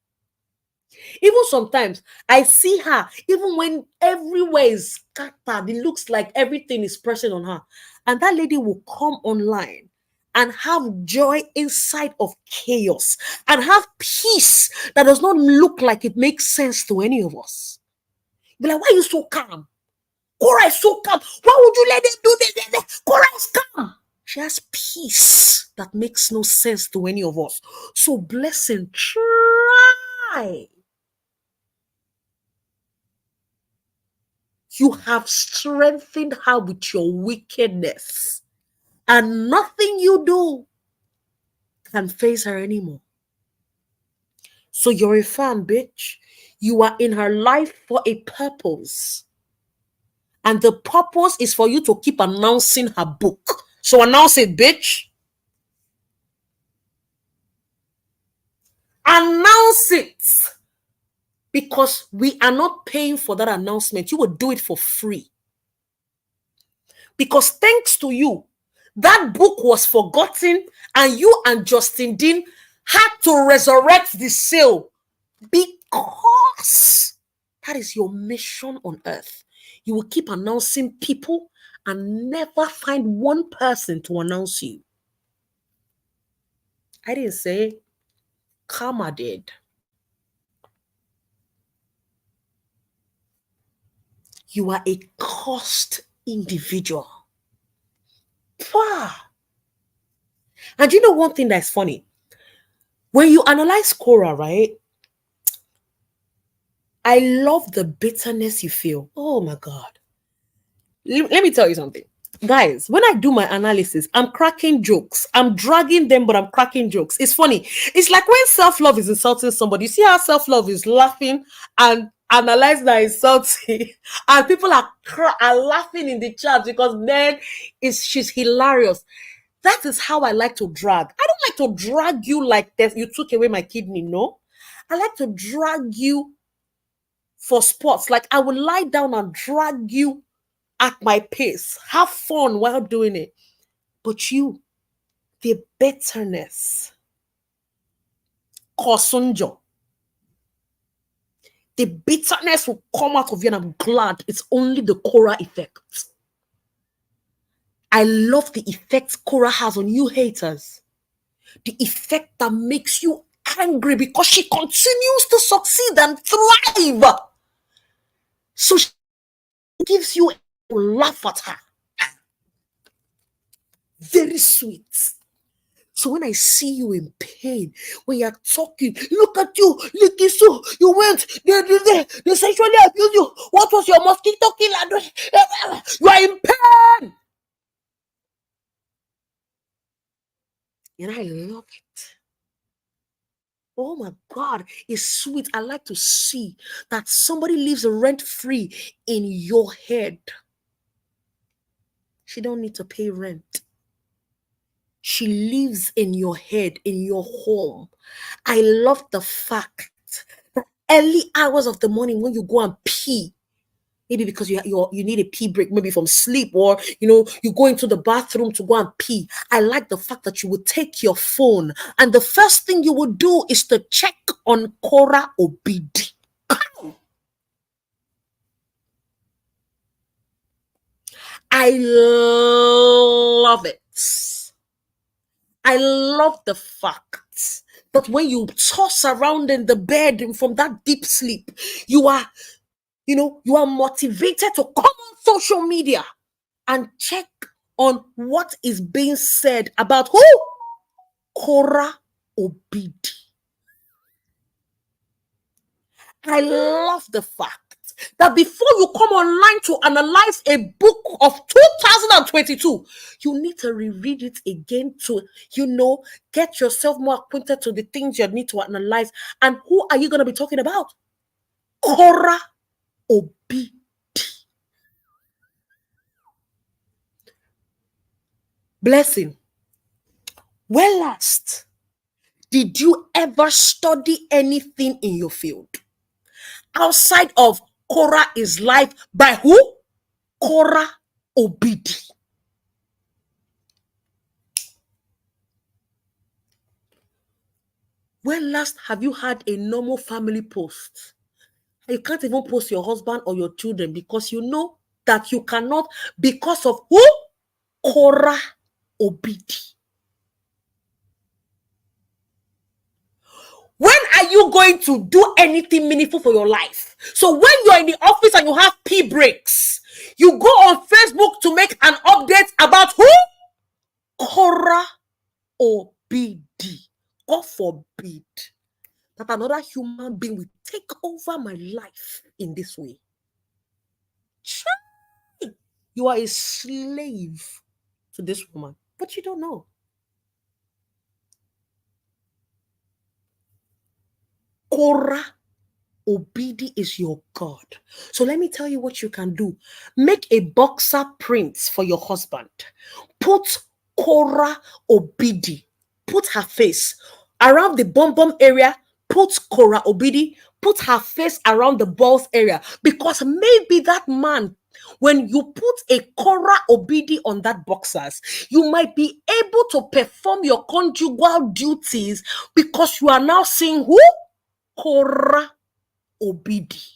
Even sometimes I see her, even when everywhere is scattered, it looks like everything is pressing on her. And that lady will come online and have joy inside of chaos and have peace that does not look like it makes sense to any of us. Be like, why are you so calm? Cora is so calm. Why would you let them do this? Cora is calm. She has peace that makes no sense to any of us. So Blessing, try. You have strengthened her with your wickedness, and nothing you do can face her anymore. So you're a fan, bitch. You are in her life for a purpose. And the purpose is for you to keep announcing her book. So announce it, bitch. Announce it. because we are not paying for that announcement. You will do it for free. Because thanks to you, that book was forgotten and you and Justin Dean had to resurrect the sale because that is your mission on earth. You will keep announcing people and never find one person to announce you. I didn't say, karma did. You are a cursed individual. Wow. And you know one thing that's funny? When you analyze Cora, right? I love the bitterness you feel. Oh my God. Let me tell you something. Guys, when I do my analysis, I'm cracking jokes. I'm dragging them, but I'm cracking jokes. It's funny. It's like when self-love is insulting somebody. You see how self-love is laughing and analyzing that insulting, and people are laughing in the chat because then she's hilarious. That is how I like to drag. I don't like to drag you like that. You took away my kidney. No, I like to drag you for sports. Like I would lie down and drag you at my pace. Have fun while doing it. But you, the bitterness, kosunjo, the bitterness will come out of you, and I'm glad it's only the Cora effect. I love the effect Cora has on you haters. The effect that makes you angry because she continues to succeed and thrive. So she gives you a laugh at her. Very sweet. So when I see you in pain, when you're talking, look at you, look at you, you went, they sexually abused you. What was your mosquito killer? You are in pain. And I love it. Oh my God, it's sweet. I like to see that somebody lives rent-free in your head. She don't need to pay rent. She lives in your head, in your home. I love the fact that early hours of the morning when you go and pee, maybe because you need a pee break, maybe from sleep, or you go into the bathroom to go and pee. I like the fact that you would take your phone and the first thing you would do is to check on Cora Obidi. I love it. I love the fact that when you toss around in the bed from that deep sleep, you are motivated to come on social media and check on what is being said about who? Cora Obidi. I love the fact that before you come online to analyze a book of 2022, you need to reread it again to, get yourself more acquainted to the things you need to analyze. And who are you going to be talking about? Cora Obidi. Blessing. Well, last, did you ever study anything in your field? Outside of Cora is life by who? Cora Obidi. When last have you had a normal family post? You can't even post your husband or your children because you know that you cannot, because of who? Cora Obidi. When are you going to do anything meaningful for your life? So when you're in the office and you have pee breaks, you go on Facebook to make an update about who? Cora Obidi. God forbid that another human being will take over my life in this way. You are a slave to this woman, but you don't know. Cora Obidi is your God. So let me tell you what you can do. Make a boxer print for your husband. Put Cora Obidi. Put her face. Around the bum area, put Cora Obidi. put her face around the balls area, because maybe that man, when you put a Cora Obidi on that boxers, you might be able to perform your conjugal duties, because you are now seeing who? Cora Obidi.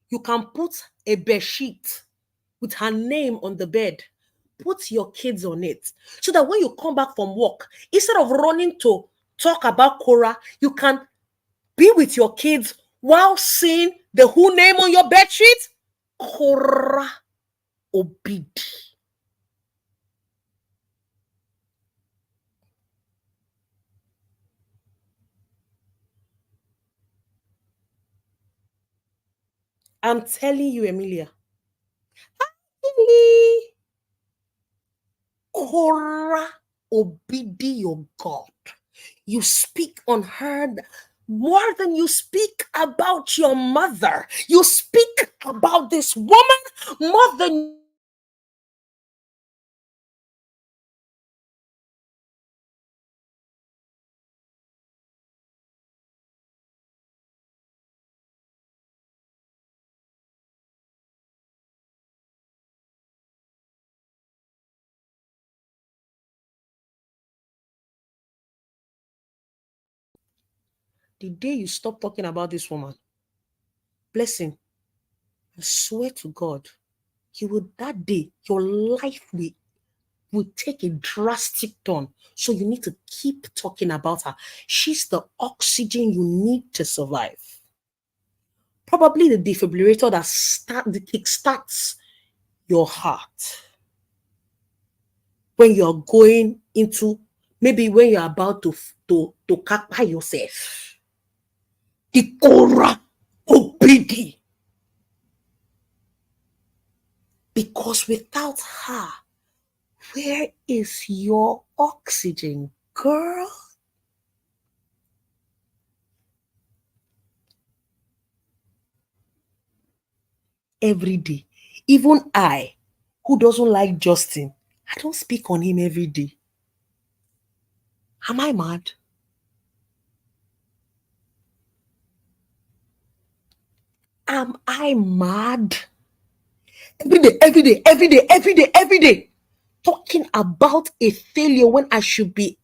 You can put a bed sheet with her name on the bed. Put your kids on it, so that when you come back from work, instead of running to talk about Cora, you can be with your kids while seeing the who name on your bed sheet? Cora Obidi. I'm telling you, Emilia. Cora Obidi, your God. You speak on her more than you speak about your mother. You speak about this woman more than the day you stop talking about this woman. Blessing, I swear to God, you will that day, your life will take a drastic turn. So you need to keep talking about her. She's the oxygen you need to survive. Probably the defibrillator that kickstarts your heart when you're going into, maybe when you're about to capture yourself. The Cora Obidi. Because without her, where is your oxygen, girl? Every day. Even I, who doesn't like Justin, I don't speak on him every day. Am I mad? Am I mad? Every day, every day, every day, every day, every day. Talking about a failure when I should be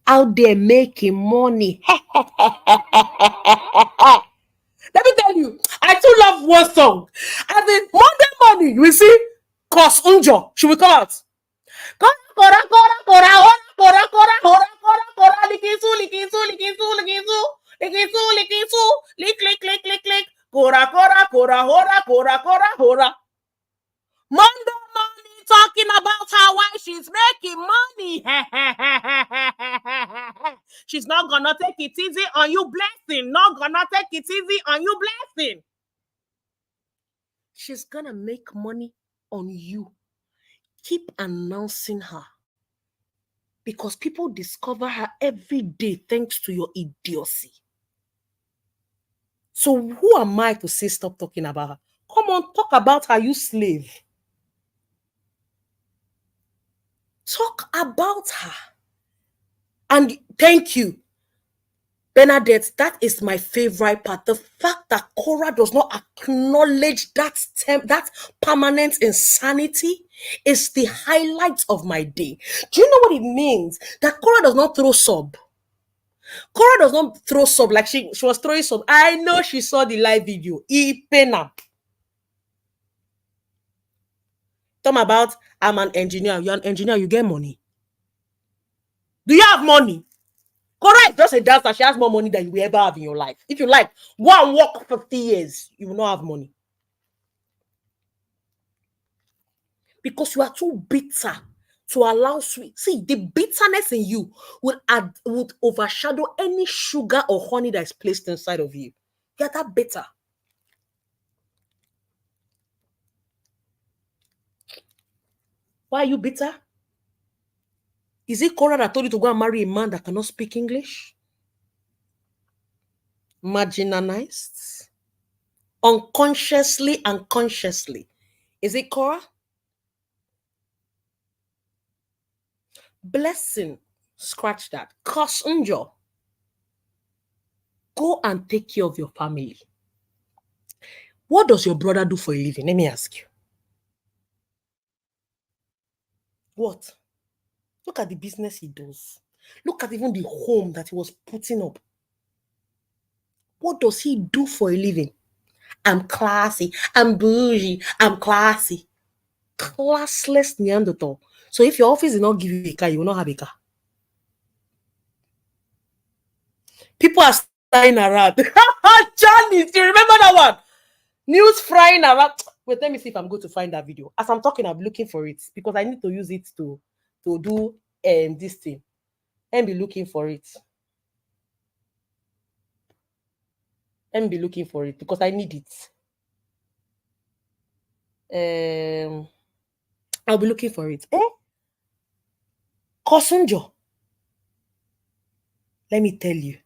out there making money. Let me tell you, I too love one song. As in Monday morning, you will see Cos Unjo. She will come out. Cora, cora, cora, cora, cora, cora, cora, cora, cora, likisu, likisu, likisu, likisu, likisu, likisu, lick, lick, lick, lick, lick. Cora, cora, cora, hora, cora, cora, hora. Monday morning talking about how why she's making money. She's not gonna take it easy on you, Blessing. Not gonna take it easy on you, Blessing. She's gonna make money on you. Keep announcing her, because people discover her every day thanks to your idiocy. So who am I to say stop talking about her? Come on, talk about her, you slave. Talk about her. And thank you, Bernadette. That is my favorite part. The fact that Cora does not acknowledge that permanent insanity is the highlight of my day. Do you know what it means? That Cora does not throw sub. Cora does not throw sub like she was throwing sub. I know she saw the live video. Ipena. Talk about, I'm an engineer. You're an engineer, you get money. Do you have money? Cora is just a dancer. She has more money than you will ever have in your life. If you like, go and work 50 years, you will not have money. Because you are too bitter to allow sweet. See, the bitterness in you would overshadow any sugar or honey that is placed inside of you. You're that bitter. Why are you bitter? Is it Cora that told you to go and marry a man that cannot speak English? Marginalized? Unconsciously and consciously. Is it Cora? Blessing, scratch that. Kosunjo, go and take care of your family. What does your brother do for a living? Let me ask you. What? Look at the business he does. Look at even the home that he was putting up. What does he do for a living? I'm classy. I'm bougie. I'm classy. Classless Neanderthal. So if your office did not give you a car, you will not have a car. People are flying around. Johnny, do you remember that one? News flying around. Wait, let me see if I'm going to find that video. As I'm talking, I'm looking for it because I need to use it to do this thing. And be looking for it. And be looking for it because I need it. I'll be looking for it. Kosunjo. Let me tell you,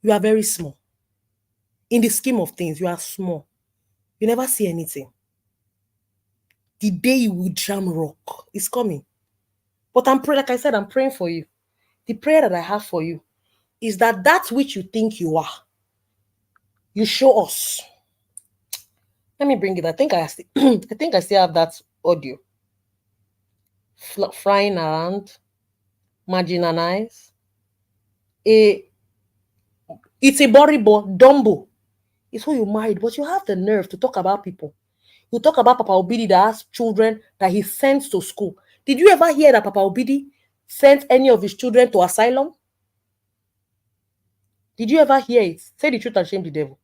you are very small. In the scheme of things, you are small. You never see anything. The day you will jam rock is coming. But I'm praying, like I said, I'm praying for you. The prayer that I have for you is that which you think you are, you show us. Let me bring it. I think I still have that audio. Flying around, marginalized. It's a boribo, dumbo. It's who you married, but you have the nerve to talk about people. You talk about Papa Obidi that has children that he sends to school. Did you ever hear that Papa Obidi sent any of his children to asylum? Did you ever hear it? Say the truth and shame the devil.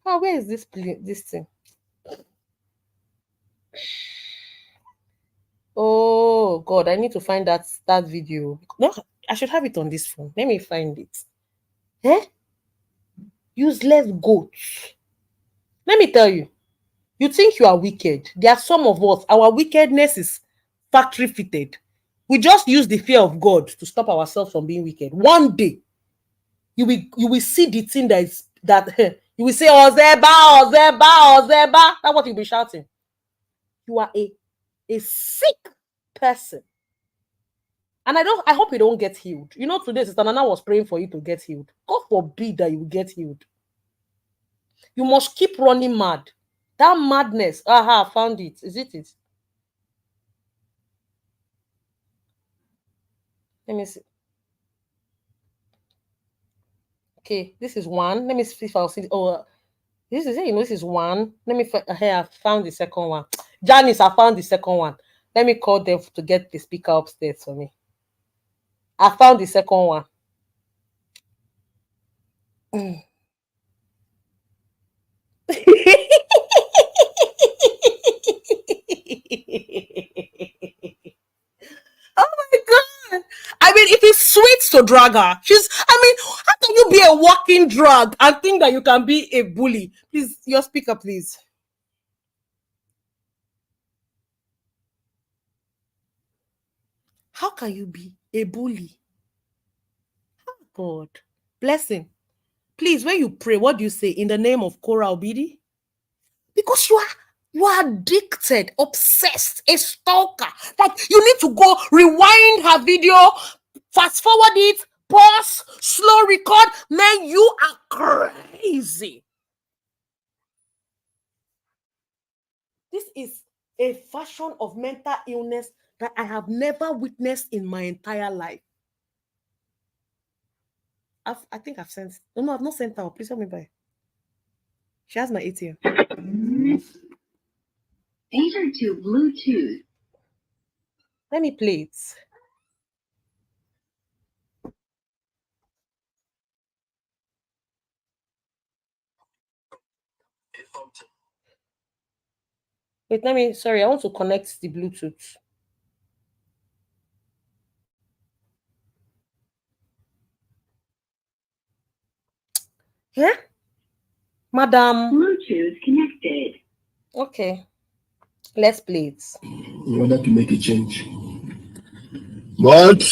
Where is this thing? Oh God, I need to find that video. No, I should have it on this phone. Let me find it. Useless goats. Let me tell you, you think you are wicked. There are some of us, our wickedness is factory fitted. We just use the fear of God to stop ourselves from being wicked. One day, you will see the thing that you will say, Ozeba, Ozeba, Ozeba. That's what you'll be shouting. You are a sick person. And I hope you don't get healed. You know, today Sister Nana was praying for you to get healed. God forbid that you get healed. You must keep running mad. That madness. Aha, found it. Is it? Let me see. Okay, this is one. Let me see if I'll see. Oh, this is it. This is one. Let me. Here, I found the second one. Janice, I found the second one. Let me call them to get the speaker upstairs for me. I found the second one. Oh my God. I mean, it is sweet to drag her. How can you be a walking drag and think that you can be a bully? Please, your speaker, please. How can you be a bully? Oh God. Blessing. Please, when you pray, what do you say? In the name of Korah Obidi? Because you are addicted, obsessed, a stalker. Like you need to go rewind her video, fast forward it, pause, slow record. Man, you are crazy. This is a fashion of mental illness that I have never witnessed in my entire life. I think I've sent. No, I've not sent her. Please help me buy. She has my ATM. Enter to Bluetooth. Let me play it. Wait, sorry, I want to connect the Bluetooth. Yeah? Madam. Bluetooth connected. Okay. Let's play it. In order to make a change. But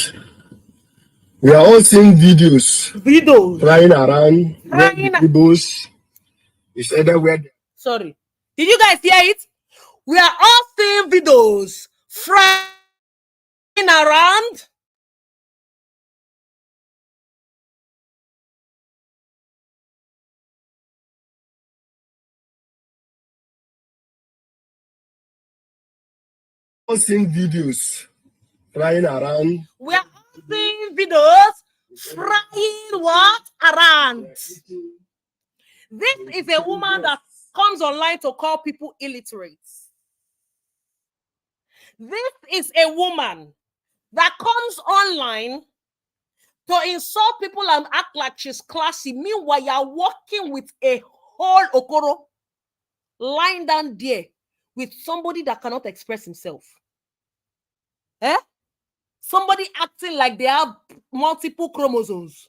we are all seeing videos flying around where the Igbos is either where. Sorry. Did you guys hear it? We are all seeing videos flying around all seeing videos flying around. We are all seeing videos flying what? Around. This is a woman that comes online to call people illiterate. This is a woman that comes online to insult people and act like she's classy. Meanwhile, you're walking with a whole okoro lying down there with somebody that cannot express himself. Eh? Somebody acting like they have multiple chromosomes.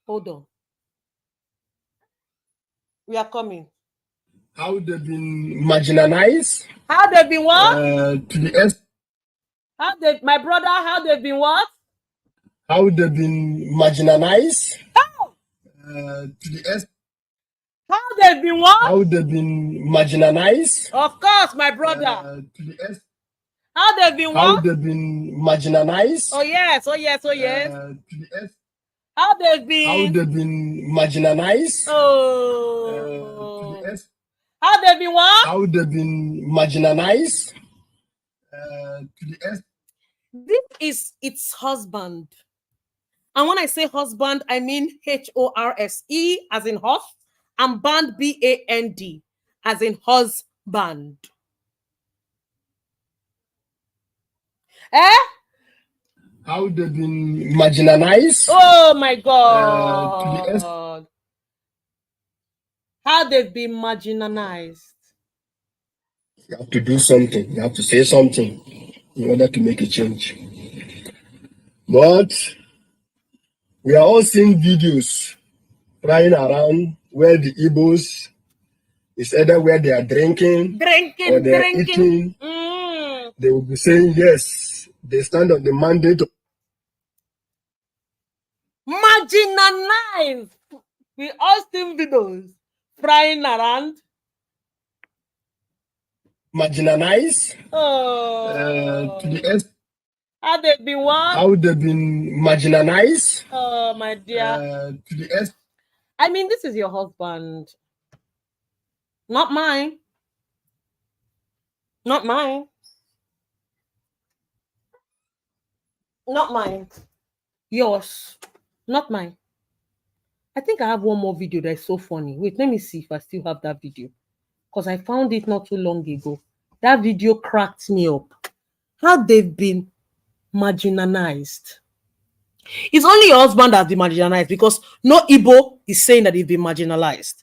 Hold on. We are coming. How they've been marginalized. How they've been what? To the my brother, how they've been what? How they've been marginalized. How? To the How they've been what? How they've been marginalized. Of course, my brother. To the How they've been what? How they've been marginalized. Oh yes, oh yes, oh yes. To the How they've been? How they've been marginalized. Oh. To the How they've been what? How they've been marginalized. To the This is its husband. And when I say husband, I mean HORSE as in horse, and band BAND as in husband. Eh? How they've been marginalized. Oh my God. How they've been marginalized. You have to do something. You have to say something in order to make a change. But we are all seeing videos flying around where the Igbos is either where they are drinking or they are eating. They will be saying, yes, they stand on the mandate of marginalized. We all seen videos flying around. Marginalized. Oh. To the How they've been what? How they've been marginalized. Oh, my dear. To the I mean, this is your husband. Not mine. Not mine. Not mine. Yours. Not mine. I think I have one more video that is so funny. Wait, let me see if I still have that video. Because I found it not too long ago. That video cracked me up. How they've been marginalized. It's only your husband that's been marginalized because no Igbo is saying that he's been marginalized.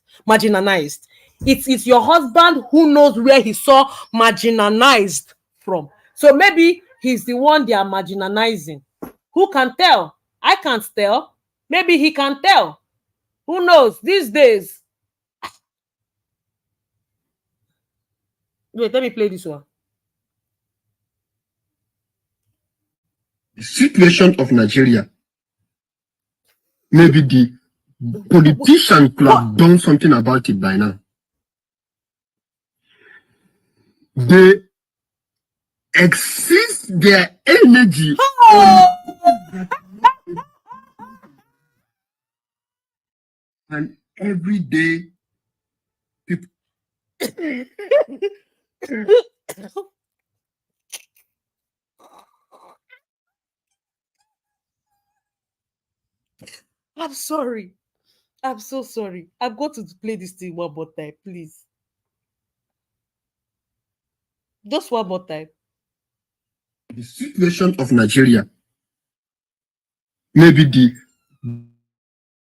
It's your husband who knows where he saw marginalized from. So maybe he's the one they are marginalizing. Who can tell? I can't tell. Maybe he can tell. Who knows? These days. Wait, let me play this one. The situation of Nigeria. Maybe the politicians could have done something about it by now. They exceed their energy and every day people I'm sorry. I'm so sorry. I've got to play this thing one more time, please. Just one more time. The situation of Nigeria. Maybe the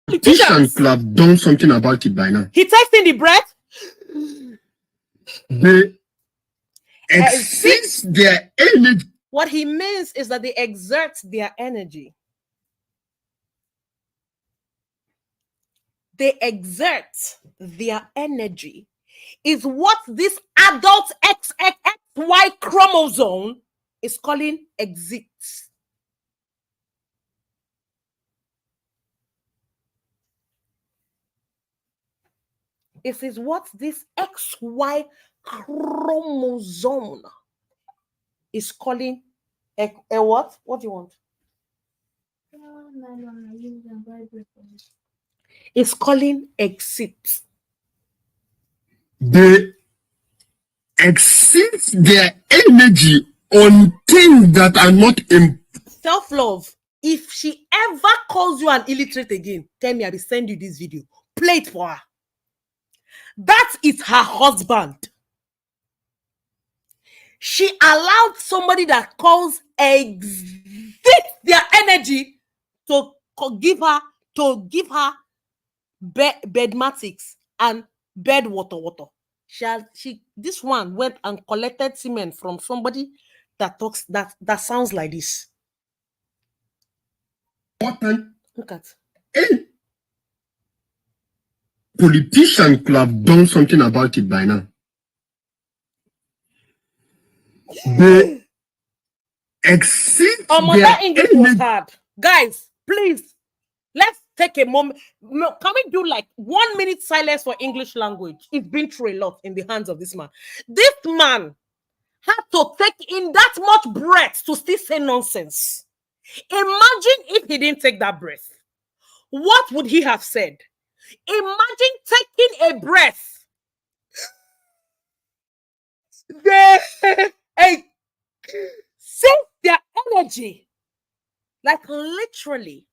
politicians could have done something about it by now. He texting the breath. They exceed their energy. What he means is that they exert their energy. They exert their energy is what this adult XXXY chromosome is calling exits. It is what this XY chromosome is calling a what? What do you want? It's calling exit. They exceed their energy on things that are not important. Self-love. If she ever calls you an illiterate again, tell me I will send you this video. Play it for her. That is her husband. She allowed somebody that calls exceed their energy to give her bedmatics and bed water. This one went and collected semen from somebody that talks that sounds like this. Look at. Any politician could have done something about it by now. They exceed their that English was energy. hard. Guys, please, let's take a moment. Can we do like 1 minute silence for English language? It's been through a lot in the hands of this man. This man had to take in that much breath to still say nonsense. Imagine if he didn't take that breath. What would he have said? Imagine taking a breath. They save their energy. Like literally,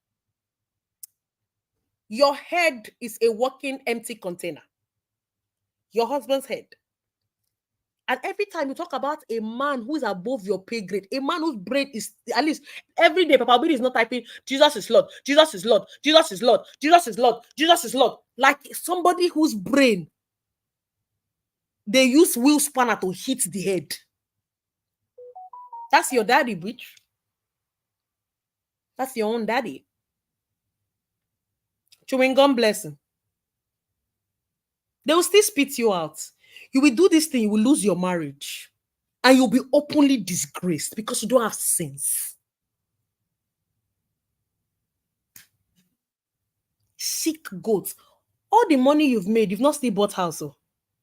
your head is a walking empty container. Your husband's head. And every time you talk about a man who is above your pay grade, a man whose brain is, at least every day, Papa Billy is not typing, Jesus is Lord, Jesus is Lord, Jesus is Lord, Jesus is Lord, Jesus is Lord. Like somebody whose brain, they use wheel spanner to hit the head. That's your daddy, bitch. That's your own daddy. Chewing gum blessing. They will still spit you out. You will do this thing, you will lose your marriage. And you'll be openly disgraced because you don't have sense. Sick goats. All the money you've made, you've not still bought house. Oh,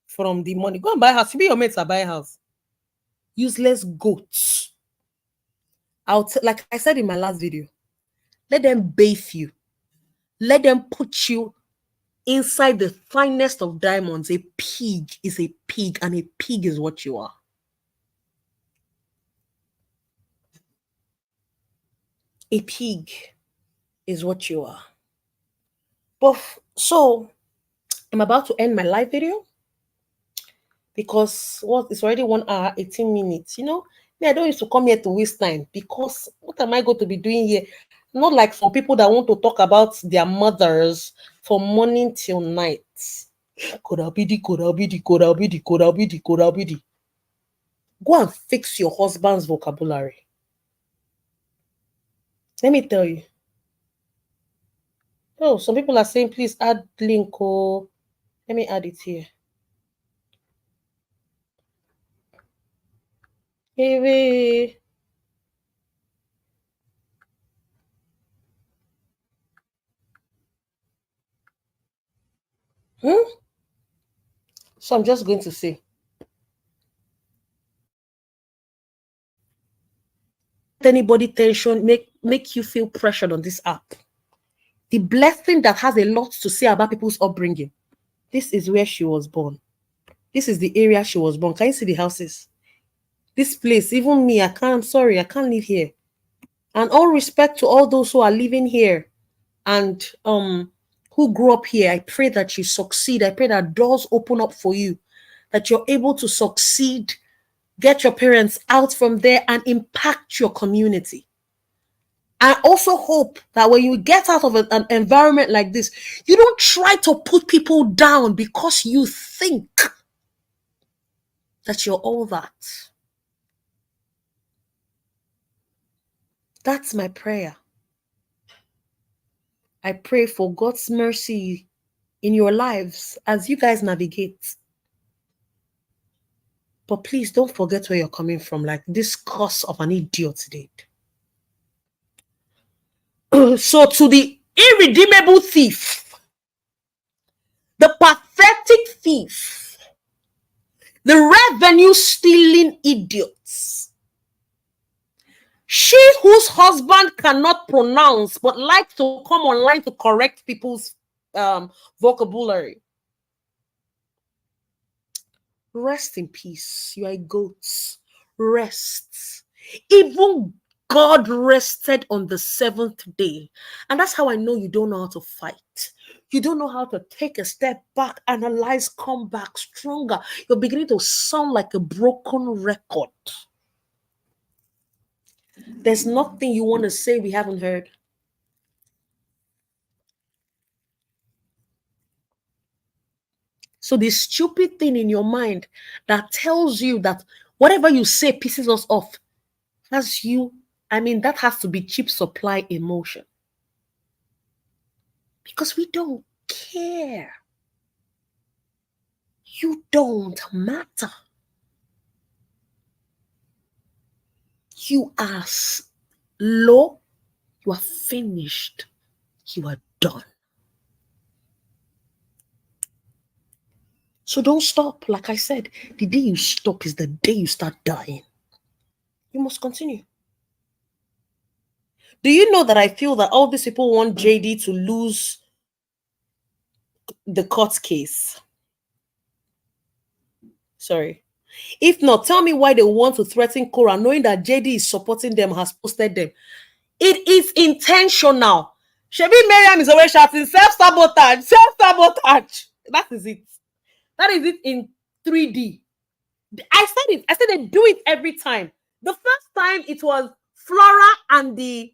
from the money. Go and buy a house. You be your mates are buy a house. Useless goats. Like I said in my last video, let them bathe you. Let them put you inside the finest of diamonds. A pig is a pig, and a pig is what you are. A pig is what you are. But so I'm about to end my live video because it's already 1 hour, 18 minutes. You know, I don't used to come here to waste time because what am I going to be doing here? Not like some people that want to talk about their mothers from morning till night. Korabidi. Go and fix your husband's vocabulary. Let me tell you. Oh, some people are saying, please add link. Oh, let me add it here. Hey. So I'm just going to say, anybody tension make you feel pressured on this app. The blessing that has a lot to say about people's upbringing. This is where she was born. This is the area she was born. Can you see the houses? This place, even me, I can't live here. And all respect to all those who are living here and who grew up here. I pray that you succeed. I pray that doors open up for you, that you're able to succeed, get your parents out from there and impact your community. I also hope that when you get out of an environment like this, you don't try to put people down because you think that you're all that. That's my prayer. I pray for God's mercy in your lives as you guys navigate. But please don't forget where you're coming from, like this curse of an idiot did. So to the irredeemable thief, the pathetic thief, the revenue stealing idiots, she whose husband cannot pronounce but likes to come online to correct people's vocabulary. Rest in peace. You are a goat. Rest. Even God rested on the seventh day. And that's how I know you don't know how to fight. You don't know how to take a step back, analyze, come back stronger. You're beginning to sound like a broken record. There's nothing you want to say we haven't heard. So this stupid thing in your mind that tells you that whatever you say pisses us off, that has to be cheap supply emotion. Because we don't care. You don't matter. You are low. You are finished. You are done. So don't stop. Like I said, the day you stop is the day you start dying. You must continue. Do you know that I feel that all these people want JD to lose the court case? Sorry. If not, tell me why they want to threaten Cora, knowing that JD is supporting them, has posted them. It is intentional. Shebi Miriam is always shouting self-sabotage, self-sabotage. That is it. That is it in 3D. I said it. I said they do it every time. The first time it was Flora and the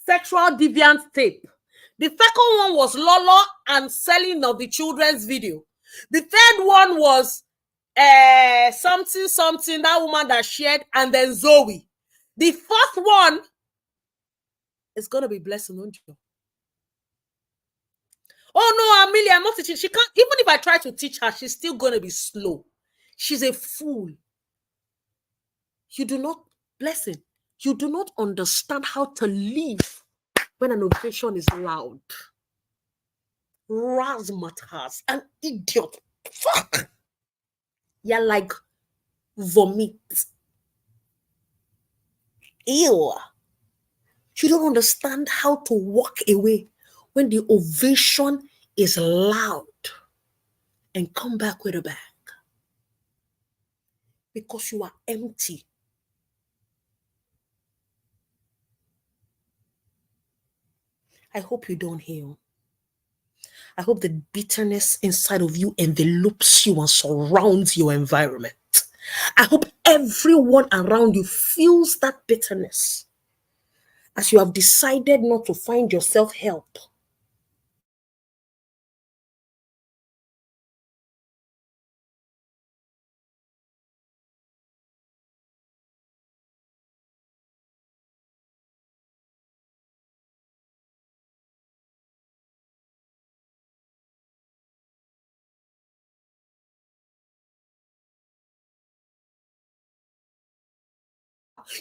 sexual deviant tape. The second one was Lolo and selling of the children's video. The third one was something, that woman that shared, and then Zoe. The fourth one is going to be Blessing Onjo. Oh no, Amelia, I'm not teaching. She can't, even if I try to teach her, she's still going to be slow. She's a fool. You do not, Blessing, you do not understand how to live when an ovation is loud. Razzmatazz, an idiot. Fuck. You're like vomit. Ew. You don't understand how to walk away when the ovation is loud and come back with a bag. Because you are empty. I hope you don't heal. I hope the bitterness inside of you envelopes you and surrounds your environment. I hope everyone around you feels that bitterness as you have decided not to find yourself help.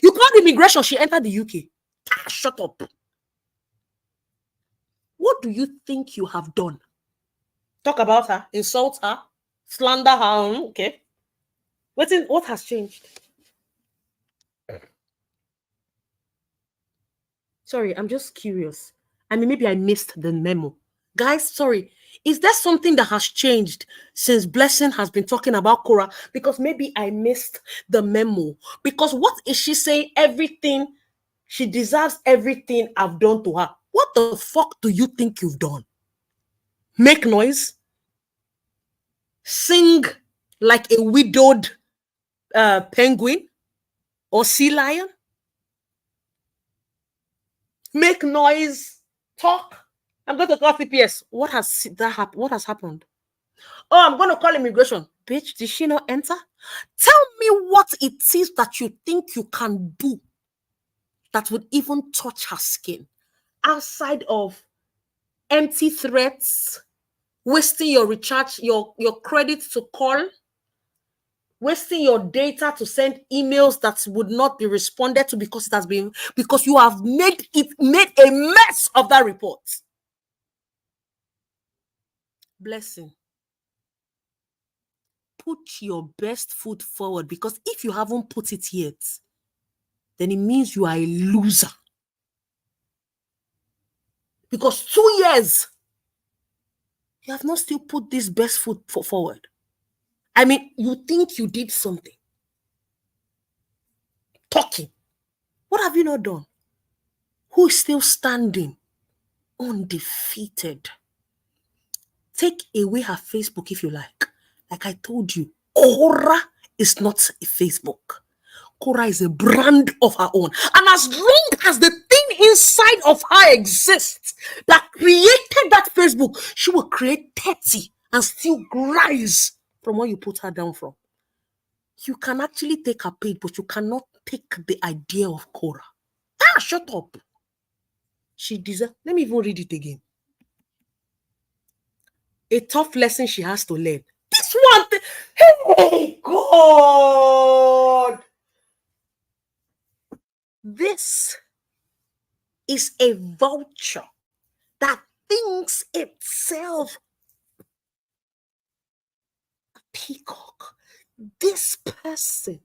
You called immigration, she entered the UK. Shut up. What do you think you have done? Talk about her, insult her, slander her. Okay. What has changed? Sorry, I'm just curious. I mean, maybe I missed the memo. Guys, sorry. Is there something that has changed since Blessing has been talking about Cora? Because maybe I missed the memo. Because what is she saying? Everything, she deserves everything I've done to her. What the fuck do you think you've done? Make noise? Sing like a widowed penguin or sea lion? Make noise? Talk? I'm going to call CPS. What has happened? Oh, I'm going to call immigration. Bitch, did she not enter? Tell me what it is that you think you can do that would even touch her skin outside of empty threats, wasting your recharge, your credit to call, wasting your data to send emails that would not be responded to because you have made a mess of that report. Blessing. Put your best foot forward, because if you haven't put it yet, then it means you are a loser. Because 2 years, you have not still put this best foot forward. I mean, you think you did something. Talking. What have you not done? Who is still standing? Undefeated. Take away her Facebook if you like. Like I told you, Cora is not a Facebook. Cora is a brand of her own. And as long as the thing inside of her exists that created that Facebook, she will create 30 and still rise from where you put her down from. You can actually take her page, but you cannot take the idea of Cora. Shut up. She deserves. Let me even read it again. A tough lesson she has to learn. This one thing. Hey, God. This is a vulture that thinks itself a peacock. This person.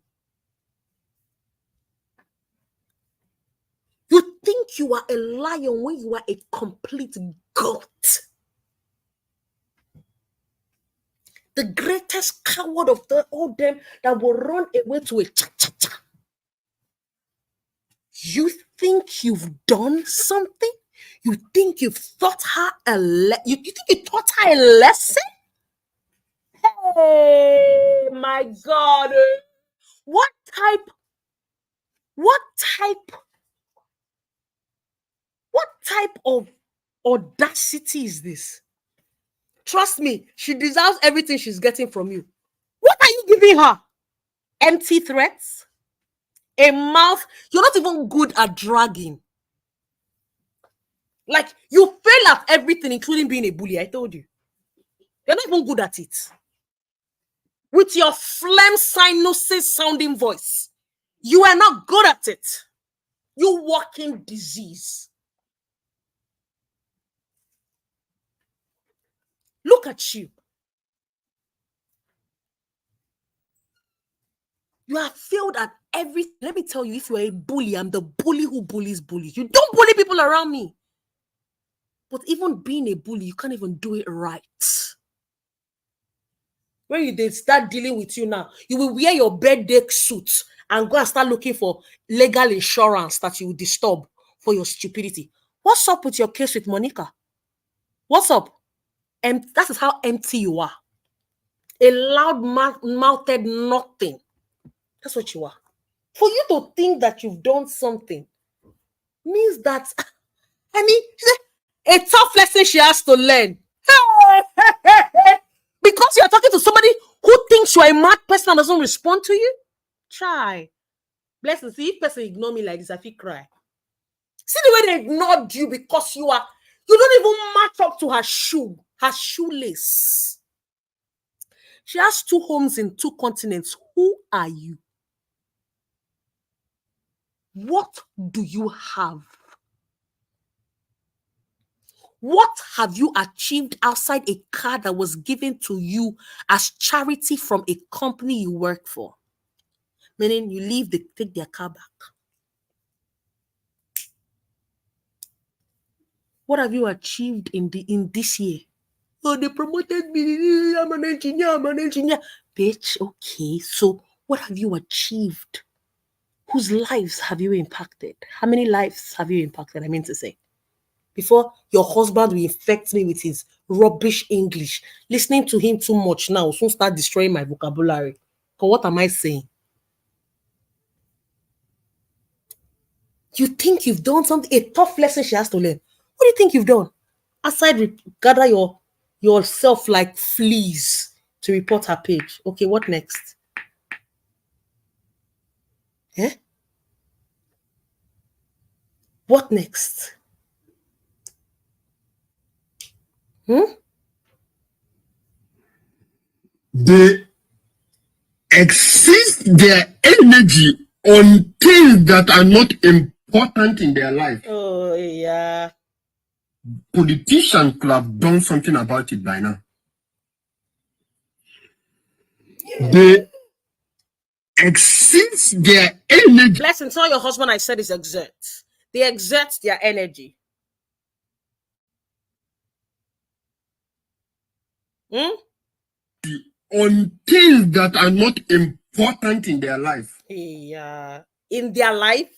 You think you are a lion when you are a complete goat. The greatest coward of all them that will run away to a cha-cha-cha. You think you've done something? You think you've taught her you think you taught her a lesson? Hey, my God. What type of audacity is this? Trust me, she deserves everything she's getting from you. What are you giving her? Empty threats? A mouth? You're not even good at dragging. Like, you fail at everything, including being a bully. I told you. You're not even good at it. With your phlegm sinuses sounding voice, you are not good at it. You walking disease. Look at you. You have failed at everything. Let me tell you, if you're a bully, I'm the bully who bullies bullies. You don't bully people around me. But even being a bully, you can't even do it right. When they start dealing with you now, you will wear your birthday suit and go and start looking for legal insurance that you will disturb for your stupidity. What's up with your case with Monica? What's up? And that is how empty you are. A loud-mouthed nothing. That's what you are. For you to think that you've done something means that, I mean, a tough lesson she has to learn. Because you're talking to somebody who thinks you're a mad person and doesn't respond to you. Try. Bless you. See, if person ignore me like this, I feel cry. See the way they ignored you because you don't even match up to her shoelace. She has 2 homes in 2 continents. Who are you? What do you have? What have you achieved outside a car that was given to you as charity from a company you work for? Meaning you leave, they take their car back. What have you achieved in this year? Oh, they promoted me. I'm an engineer. Bitch, okay. So what have you achieved? Whose lives have you impacted? How many lives have you impacted? I mean to say. Before your husband will infect me with his rubbish English. Listening to him too much now will soon start destroying my vocabulary. But what am I saying? You think you've done something, a tough lesson she has to learn. What do you think you've done? Aside, gather yourself like fleas to report her page. Okay, what next? Eh? What next? They exist their energy on things that are not important in their life. Oh, yeah. Politicians could have done something about it by now. They exist their energy. Blessing, tell your husband I said is exert. They exert their energy. on things that are not important in their life. Yeah, in their lives.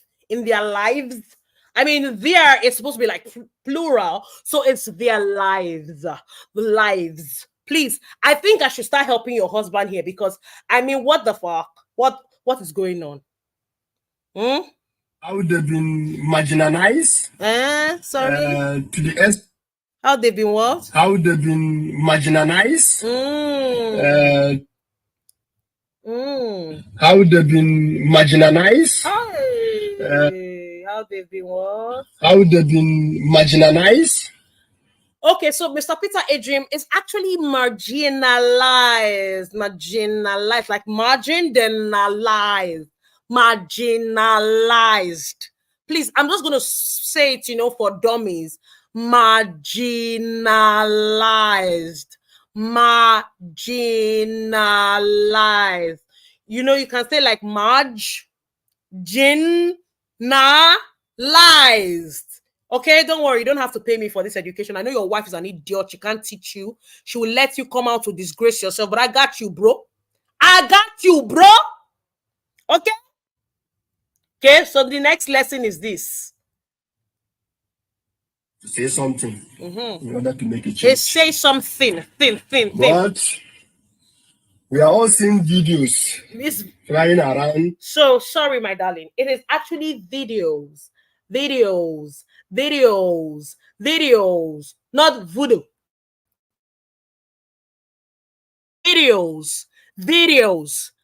I mean, there it's supposed to be like plural, so it's their lives, the lives. Please, I think I should start helping your husband here because I mean, what the fuck? What is going on? Hmm? How they've been marginalized Sorry. to the S. How they've been what? How they've been marginalized. How they've been marginalized. How they've been what? How they've been marginalized. Okay, so Mr. Peter Adrian is actually marginalized, like marginalized. Please, I'm just going to say it, for dummies. Marginalized. Marginalized. You can say like marginalized. Okay, don't worry. You don't have to pay me for this education. I know your wife is an idiot. She can't teach you. She will let you come out to disgrace yourself. But I got you, bro. I got you, bro. Okay? Okay, so the next lesson is this. Say something in order to make a change. Hey, say something. But we are all seeing videos flying around. So, sorry, my darling. It is actually videos. Not voodoo. Videos.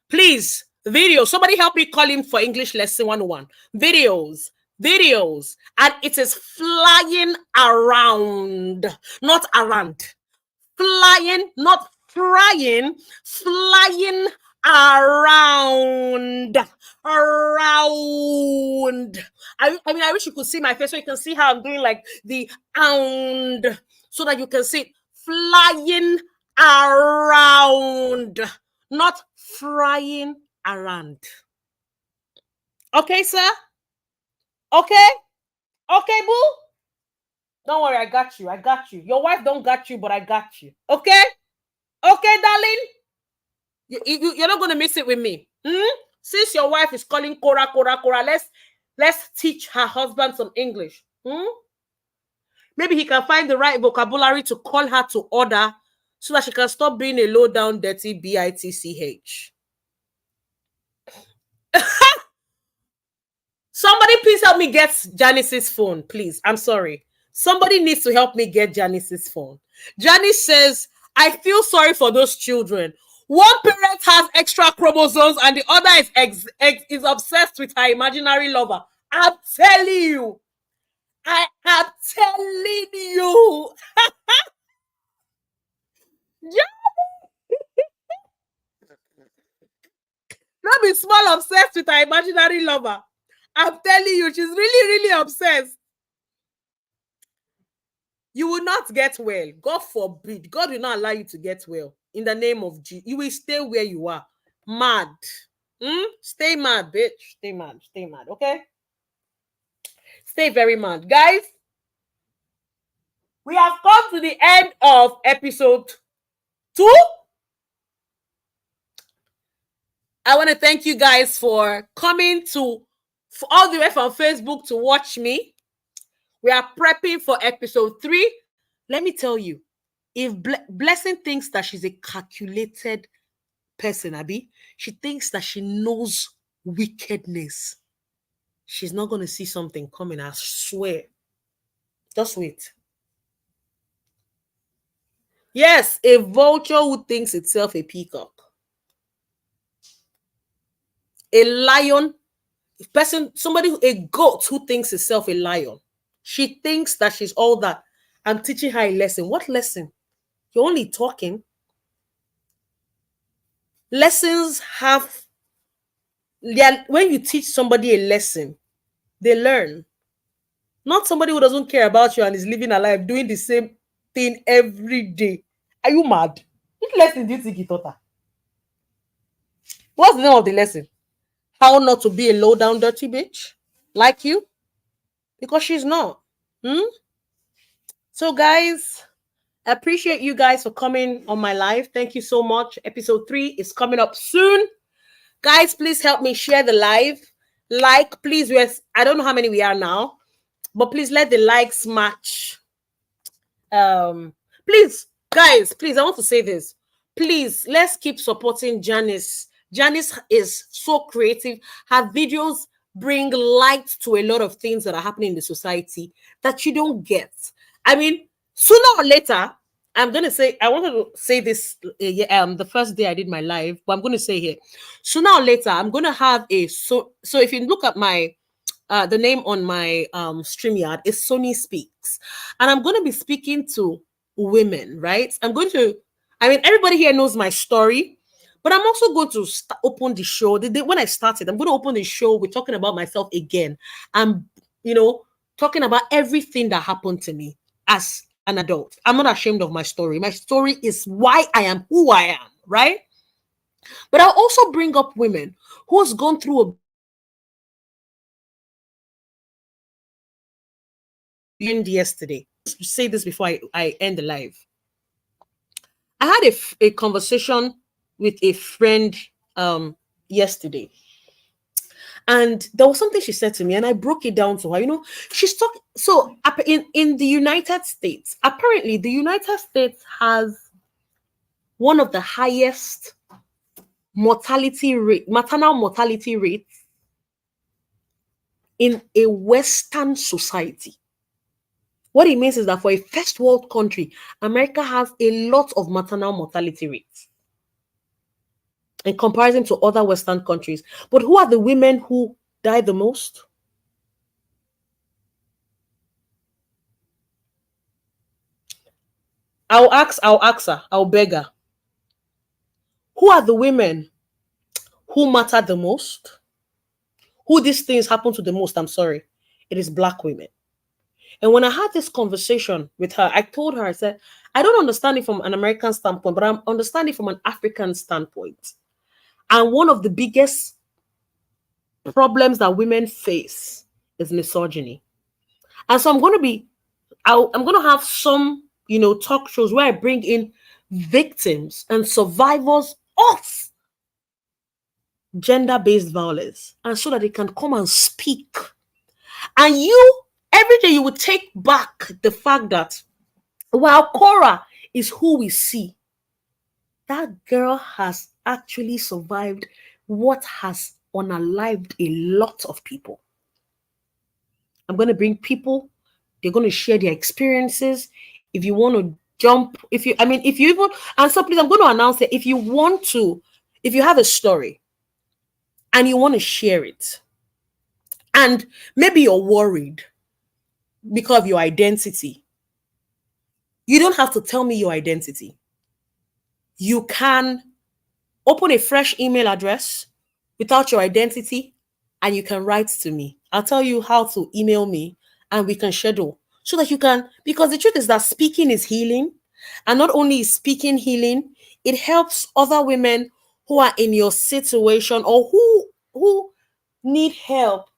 Please, videos. Somebody help me call him for English lesson 101. Videos. And it is flying around, not around. Flying, not frying, flying around. I mean, I wish you could see my face so you can see how I'm doing like the and so that you can see it. Flying around, not frying around. Okay, sir? Okay, boo? Don't worry, I got you. Your wife don't got you, but I got you. Okay, darling? You're not going to miss it with me. Since your wife is calling Cora, let's teach her husband some English. Maybe he can find the right vocabulary to call her to order so that she can stop being a low-down, dirty bitch. Somebody please help me get Janice's phone, please. I'm sorry. Somebody needs to help me get Janice's phone. Janice says, I feel sorry for those children. One parent has extra chromosomes and the other is obsessed with her imaginary lover. I'm telling you. I am telling you. Not be small obsessed with her imaginary lover. I'm telling you, she's really obsessed. You will not get well. God forbid. God will not allow you to get well. In the name of Jesus. You will stay where you are. Mad. Stay mad, bitch. Stay mad. Okay? Stay very mad. Guys, we have come to the end of episode 2. I want to thank you guys for coming all the way from Facebook to watch me. We are prepping for episode 3. Let me tell you, if Blessing thinks that she's a calculated person, Abby, she thinks that she knows wickedness. She's not going to see something coming, I swear. Just wait. Yes, a vulture who thinks itself a peacock. A lion, a goat who thinks itself a lion. She thinks that she's all that. I'm teaching her a lesson. What lesson? You're only talking. Lessons have, when you teach somebody a lesson, they learn. Not somebody who doesn't care about you and is living a life doing the same thing every day. Are you mad? Which lesson do you think he taught her? What's the name of the lesson? How not to be a low-down dirty bitch like you? Because she's not. So guys, I appreciate you guys for coming on my live. Thank you so much. Episode 3 is coming up soon. Guys, please help me share the live. Like, please. I don't know how many we are now, but please let the likes match. Please, guys, please, I want to say this. Please, let's keep supporting Janice. Janice is so creative. Her videos bring light to a lot of things that are happening in the society that you don't get. I mean, sooner or later, I'm gonna say, I wanted to say this the first day I did my live, but I'm gonna say here, sooner or later, I'm gonna have so if you look at my the name on my StreamYard is Sony Speaks, and I'm going to be speaking to women, right? Everybody here knows my story, but I'm also going to open the show. When I started, I'm going to open the show with talking about myself again. I'm, talking about everything that happened to me as an adult. I'm not ashamed of my story. My story is why I am who I am, right? But I'll also bring up women who's gone through a yesterday. Say this before I end the live. I had a conversation with a friend yesterday, and there was something she said to me, and I broke it down to her. She's talking. So in the United States, apparently the United States has one of the highest maternal mortality rates in a Western society. What it means is that for a first world country, America has a lot of maternal mortality rates in comparison to other Western countries. But who are the women who die the most? I'll ask her, I'll beg her. Who are the women who matter the most? Who these things happen to the most? I'm sorry. It is Black women. And when I had this conversation with her, I told her, I said, I don't understand it from an American standpoint, but I'm understanding from an African standpoint. And one of the biggest problems that women face is misogyny. And so I'm going to have some, talk shows where I bring in victims and survivors of gender-based violence, and so that they can come and speak. And every day you will take back the fact that while Cora is who we see, that girl has actually survived what has unalived a lot of people. I'm going to bring people, they're going to share their experiences. If you want to jump, and so please, I'm going to announce that if you have a story and you want to share it, and maybe you're worried because of your identity, you don't have to tell me your identity. You can open a fresh email address without your identity, and you can write to me. I'll tell you how to email me, and we can schedule so that you can, because the truth is that speaking is healing. And not only is speaking healing, it helps other women who are in your situation or who need help.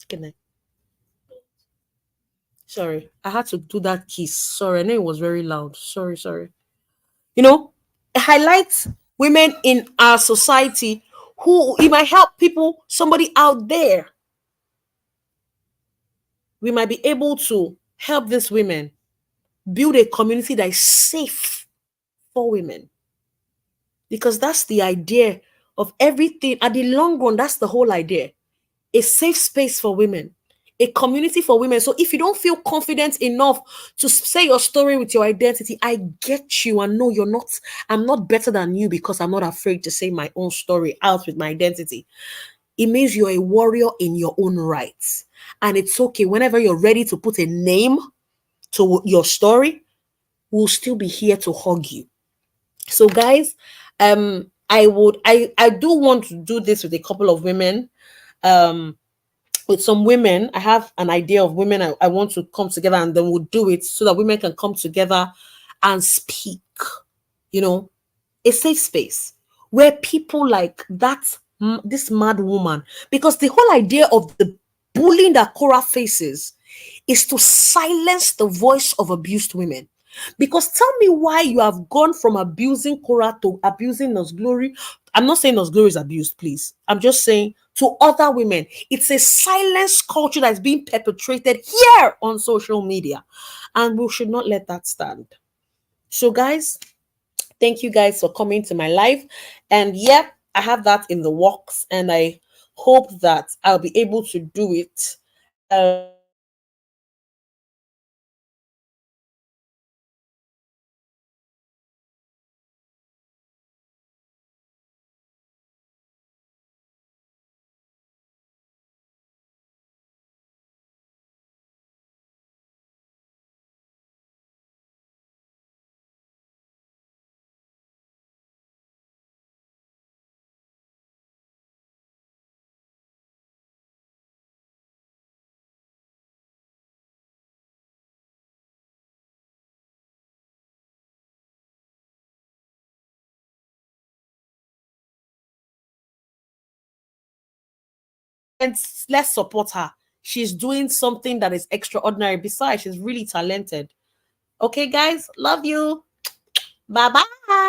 Good night. Sorry, I had to do that kiss. Sorry, I know it was very loud. Sorry. It highlights women in our society who it might help somebody out there. We might be able to help these women build a community that is safe for women. Because that's the idea of everything. At the long run, that's the whole idea. A safe space for women, a community for women. So if you don't feel confident enough to say your story with your identity, I get you. And no, I'm not better than you because I'm not afraid to say my own story out with my identity. It means you're a warrior in your own rights. And it's okay. Whenever you're ready to put a name to your story, we'll still be here to hug you. So guys, I do want to do this with a couple of women. With some women, I have an idea of women I want to come together, and then we'll do it so that women can come together and speak, a safe space where people like that, this mad woman, because the whole idea of the bullying that Cora faces is to silence the voice of abused women. Because tell me why you have gone from abusing Cora to abusing Nos Glory. I'm not saying Nos Glory is abused, please. I'm just saying to other women. It's a silence culture that's being perpetrated here on social media. And we should not let that stand. So, guys, thank you guys for coming to my live. And yeah, I have that in the works, and I hope that I'll be able to do it. And let's support her. She's doing something that is extraordinary. Besides, she's really talented. Okay, guys, love you. Bye bye.